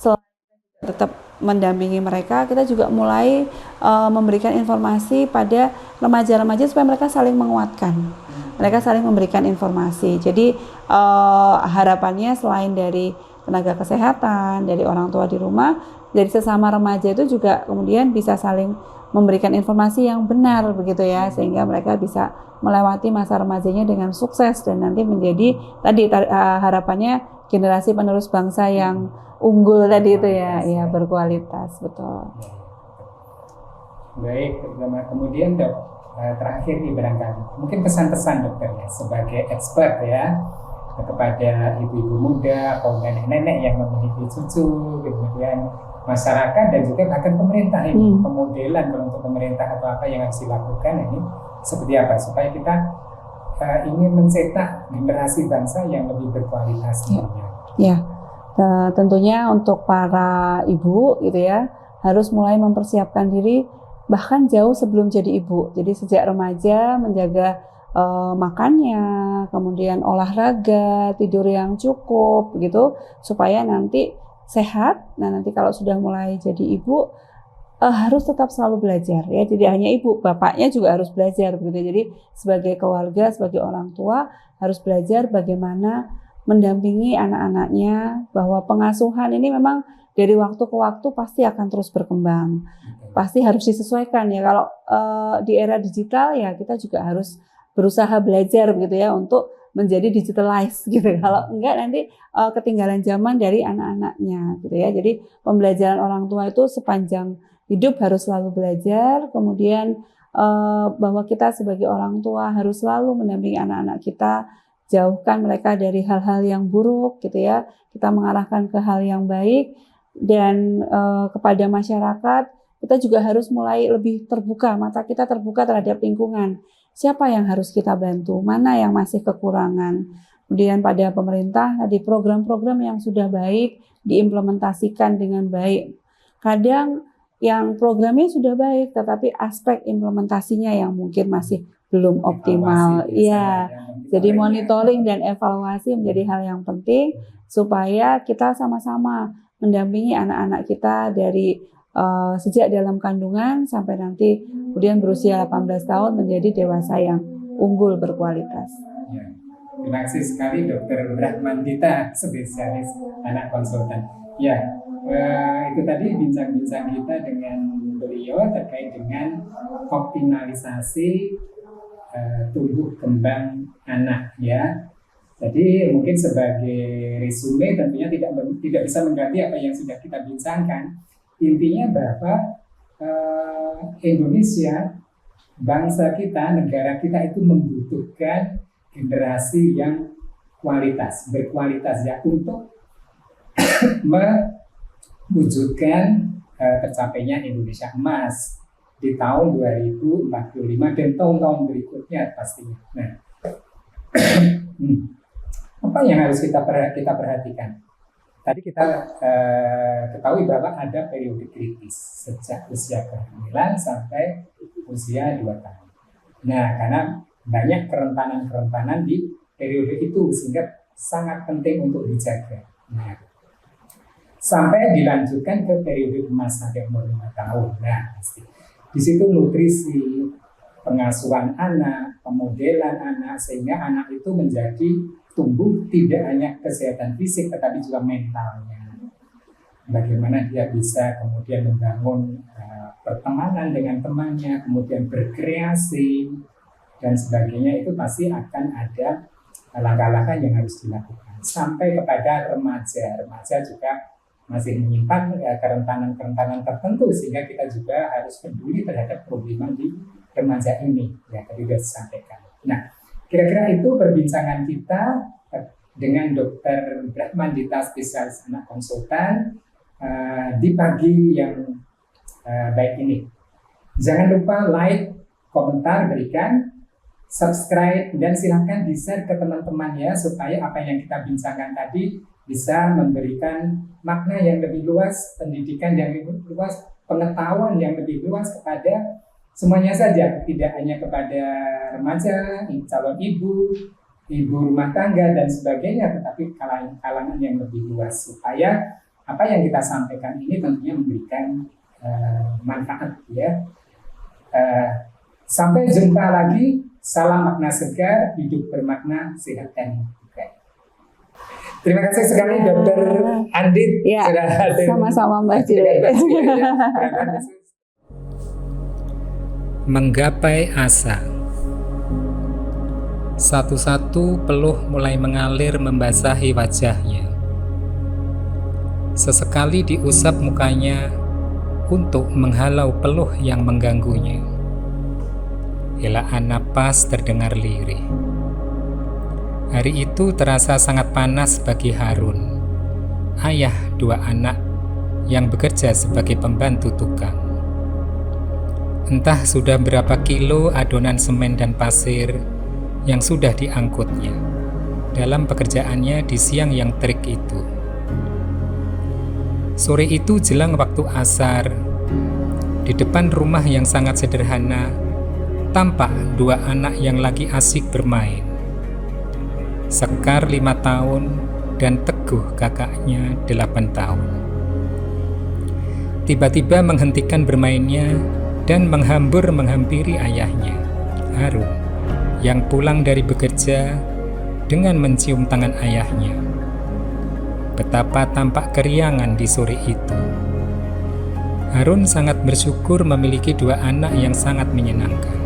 selain tetap mendampingi mereka, kita juga mulai memberikan informasi pada remaja-remaja supaya mereka saling menguatkan, mereka saling memberikan informasi. Jadi harapannya selain dari tenaga kesehatan, dari orang tua di rumah, dari sesama remaja itu juga kemudian bisa saling memberikan informasi yang benar begitu ya, sehingga mereka bisa melewati masa remajanya dengan sukses dan nanti menjadi tadi harapannya generasi penerus bangsa yang unggul tadi itu ya berkualitas, betul. Baik, kemudian Dok, terakhir nih barangkali mungkin pesan-pesan dokter ya sebagai expert ya kepada ibu-ibu muda atau nenek-nenek yang memiliki cucu, kemudian masyarakat dan juga bahkan pemerintah ini pemodelan kalau untuk pemerintah atau apa yang harus dilakukan ini seperti apa supaya kita ingin mencetak generasi bangsa yang lebih berkualitas. Ya, tentunya untuk para ibu gitu ya harus mulai mempersiapkan diri bahkan jauh sebelum jadi ibu. Jadi sejak remaja menjaga makannya, kemudian olahraga, tidur yang cukup gitu supaya nanti sehat. Nah, nanti kalau sudah mulai jadi ibu harus tetap selalu belajar ya. Jadi hanya ibu, bapaknya juga harus belajar begitu. Jadi sebagai keluarga, sebagai orang tua harus belajar bagaimana mendampingi anak-anaknya, bahwa pengasuhan ini memang dari waktu ke waktu pasti akan terus berkembang. Pasti harus disesuaikan ya. Kalau di era digital ya kita juga harus berusaha belajar begitu ya untuk menjadi digitalized gitu. Kalau enggak nanti ketinggalan zaman dari anak-anaknya gitu ya. Jadi pembelajaran orang tua itu sepanjang hidup harus selalu belajar. Kemudian bahwa kita sebagai orang tua harus selalu mendampingi anak-anak kita, jauhkan mereka dari hal-hal yang buruk gitu ya. Kita mengarahkan ke hal yang baik. Dan kepada masyarakat kita juga harus mulai lebih terbuka, mata kita terbuka terhadap lingkungan. Siapa yang harus kita bantu, mana yang masih kekurangan. Kemudian pada pemerintah, tadi program-program yang sudah baik diimplementasikan dengan baik. Kadang yang programnya sudah baik, tetapi aspek implementasinya yang mungkin masih belum optimal. Iya, jadi monitoring dan evaluasi menjadi hal yang penting supaya kita sama-sama mendampingi anak-anak kita dari sejak dalam kandungan sampai nanti kemudian berusia 18 tahun menjadi dewasa yang unggul berkualitas. Ya. Terima kasih sekali Dr. Brahmandita, spesialis anak konsultan. Ya, itu tadi bincang-bincang kita dengan beliau terkait dengan optimalisasi tumbuh kembang anak ya. Jadi mungkin sebagai resume tentunya tidak bisa mengganti apa yang sudah kita bincangkan. Intinya bahwa Indonesia, bangsa kita, negara kita itu membutuhkan generasi yang berkualitas ya untuk mewujudkan tercapainya Indonesia Emas. di tahun 2045 dan tahun-tahun berikutnya pastinya. Nah, apa yang harus kita perhatikan? Tadi kita ketahui bahwa ada periode kritis sejak usia kehamilan sampai usia 2 tahun. Nah, karena banyak kerentanan di periode itu sehingga sangat penting untuk dijaga. Nah, sampai dilanjutkan ke periode emas sampai umur 5 tahun. Nah, di situ nutrisi, pengasuhan anak, pemodelan anak, sehingga anak itu menjadi tumbuh tidak hanya kesehatan fisik tetapi juga mentalnya. Bagaimana dia bisa kemudian membangun pertemanan dengan temannya, kemudian berkreasi dan sebagainya, itu pasti akan ada langkah-langkah yang harus dilakukan. Sampai kepada remaja juga masih menyimpan kerentanan-kerentanan tertentu sehingga kita juga harus peduli terhadap problema di remaja ini. Ya, tadi sudah disampaikan. Nah, kira-kira itu perbincangan kita dengan Dr. Brahman Dita, spesialis anak konsultan di pagi yang baik ini. Jangan lupa like, komentar, berikan, subscribe, dan silahkan di-share ke teman-teman ya, supaya apa yang kita bincangkan tadi bisa memberikan makna yang lebih luas, pendidikan yang lebih luas, pengetahuan yang lebih luas kepada semuanya saja, tidak hanya kepada remaja, calon ibu rumah tangga dan sebagainya, tetapi kalangan yang lebih luas, supaya apa yang kita sampaikan ini tentunya memberikan manfaat ya. Sampai jumpa lagi, salam makna segar, hidup bermakna, sehat dan baik. Terima kasih sekali Dr. Andit ya, sudah hadir. Sama-sama Mbak Cile. Menggapai asa. Satu-satu peluh mulai mengalir membasahi wajahnya. Sesekali diusap mukanya untuk menghalau peluh yang mengganggunya. Helaan napas terdengar lirih. Hari itu terasa sangat panas bagi Harun, ayah 2 anak yang bekerja sebagai pembantu tukang. Entah sudah berapa kilo adonan semen dan pasir yang sudah diangkutnya dalam pekerjaannya di siang yang terik itu. Sore itu jelang waktu asar, di depan rumah yang sangat sederhana, tampak 2 anak yang lagi asik bermain. Sekar 5 tahun dan Teguh kakaknya 8 tahun. Tiba-tiba menghentikan bermainnya dan menghampiri ayahnya, Harun, yang pulang dari bekerja dengan mencium tangan ayahnya. Betapa tampak keriangan di sore itu. Harun sangat bersyukur memiliki 2 anak yang sangat menyenangkan.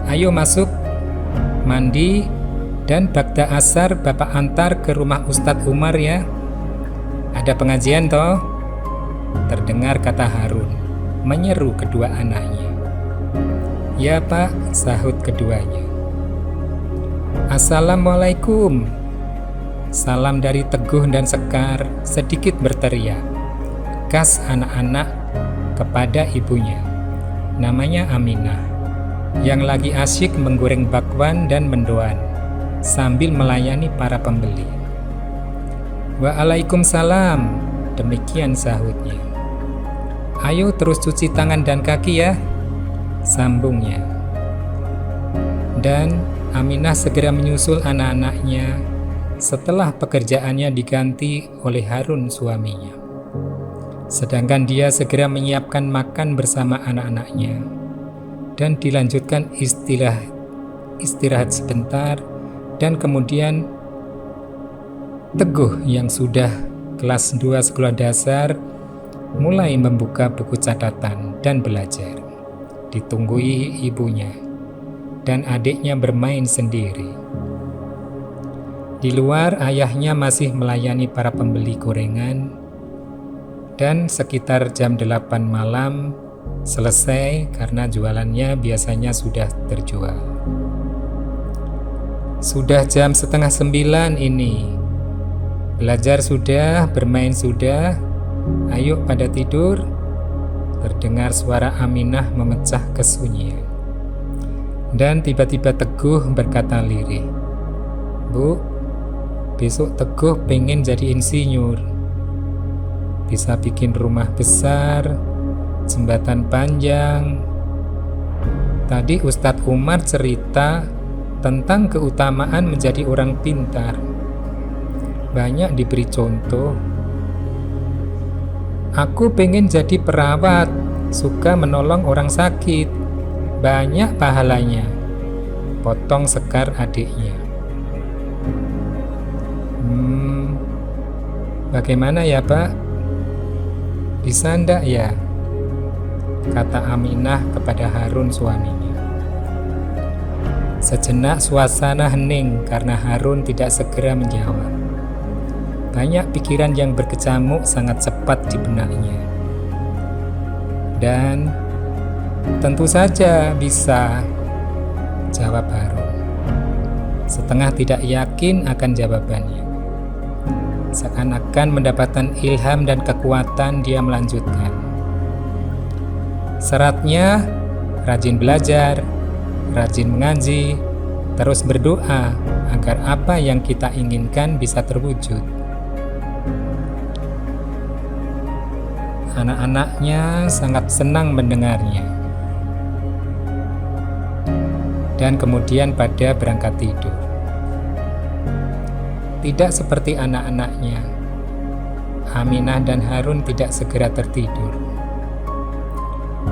Ayo masuk, mandi, dan bakda asar Bapak antar ke rumah Ustadz Umar ya. Ada pengajian toh? Terdengar kata Harun, menyeru kedua anaknya. Ya Pak, sahut keduanya. Assalamualaikum. Salam dari Teguh dan Sekar sedikit berteriak. Khas anak-anak kepada ibunya, namanya Aminah, yang lagi asyik menggoreng bakwan dan mendoan sambil melayani para pembeli. Waalaikumsalam, demikian sahutnya. Ayo terus cuci tangan dan kaki ya, sambungnya. Dan Aminah segera menyusul anak-anaknya setelah pekerjaannya diganti oleh Harun suaminya. Sedangkan dia segera menyiapkan makan bersama anak-anaknya dan dilanjutkan istirahat sebentar. Dan kemudian Teguh yang sudah kelas 2 sekolah dasar mulai membuka buku catatan dan belajar. Ditunggui ibunya dan adiknya bermain sendiri. Di luar ayahnya masih melayani para pembeli gorengan dan sekitar jam 8 malam selesai karena jualannya biasanya sudah terjual. Sudah jam 8:30 ini. Belajar sudah, bermain sudah. Ayo pada tidur. terdengar suara Aminah memecah kesunyian. Dan tiba-tiba Teguh berkata lirih, "Bu, besok Teguh pengen jadi insinyur. Bisa bikin rumah besar, jembatan panjang. Tadi Ustadz Umar cerita tentang keutamaan menjadi orang pintar. Banyak diberi contoh. Aku pengen jadi perawat, suka menolong orang sakit. Banyak pahalanya," potong Sekar adiknya. Bagaimana ya Pak? Bisa ndak ya? Kata Aminah kepada Harun suaminya. Sejenak suasana hening karena Harun tidak segera menjawab. Banyak pikiran yang berkecamuk sangat cepat di benaknya. Dan tentu saja bisa, jawab Harun. Setengah tidak yakin akan jawabannya. Seakan-akan mendapatkan ilham dan kekuatan, dia melanjutkan. Syaratnya rajin belajar, rajin mengaji, terus berdoa agar apa yang kita inginkan bisa terwujud. Anak-anaknya sangat senang mendengarnya. Dan kemudian pada berangkat tidur. Tidak seperti anak-anaknya, Aminah dan Harun tidak segera tertidur.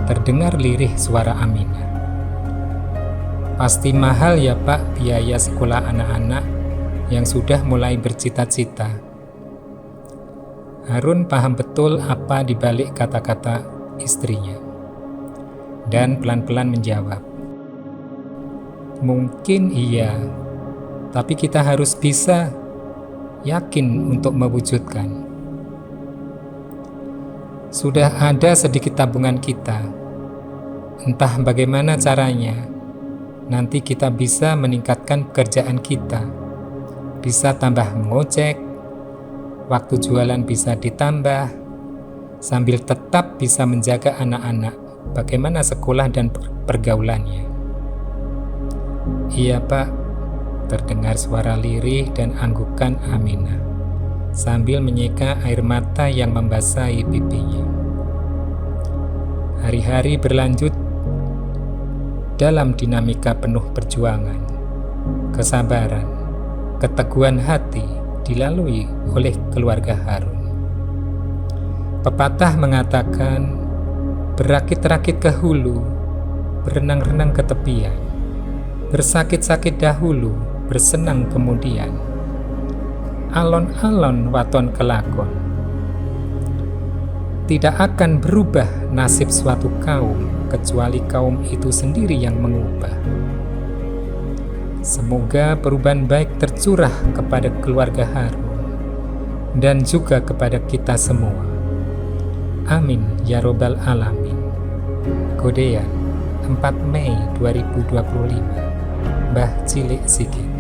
Terdengar lirih suara Aminah. "Pasti mahal ya Pak biaya sekolah anak-anak yang sudah mulai bercita-cita." Harun paham betul apa dibalik kata-kata istrinya. Dan pelan-pelan menjawab, "Mungkin iya, tapi kita harus bisa yakin untuk mewujudkan. Sudah ada sedikit tabungan kita. Entah bagaimana caranya, nanti kita bisa meningkatkan pekerjaan kita. Bisa tambah mengojek, waktu jualan bisa ditambah, sambil tetap bisa menjaga anak-anak, bagaimana sekolah dan pergaulannya." "Iya Pak," terdengar suara lirih dan anggukan Aminah, sambil menyeka air mata yang membasahi pipinya. Hari-hari berlanjut dalam dinamika penuh perjuangan, kesabaran, keteguhan hati dilalui oleh keluarga Harun. Pepatah mengatakan, berakit-rakit ke hulu, berenang-renang ke tepian, bersakit-sakit dahulu, bersenang kemudian. Alon-alon waton kelakon. Tidak akan berubah nasib suatu kaum kecuali kaum itu sendiri yang mengubah. Semoga perubahan baik tercurah kepada keluarga Harun dan juga kepada kita semua. Amin ya robbal alamin. Godean, 4 Mei 2025. Mbah Cilik Sigit.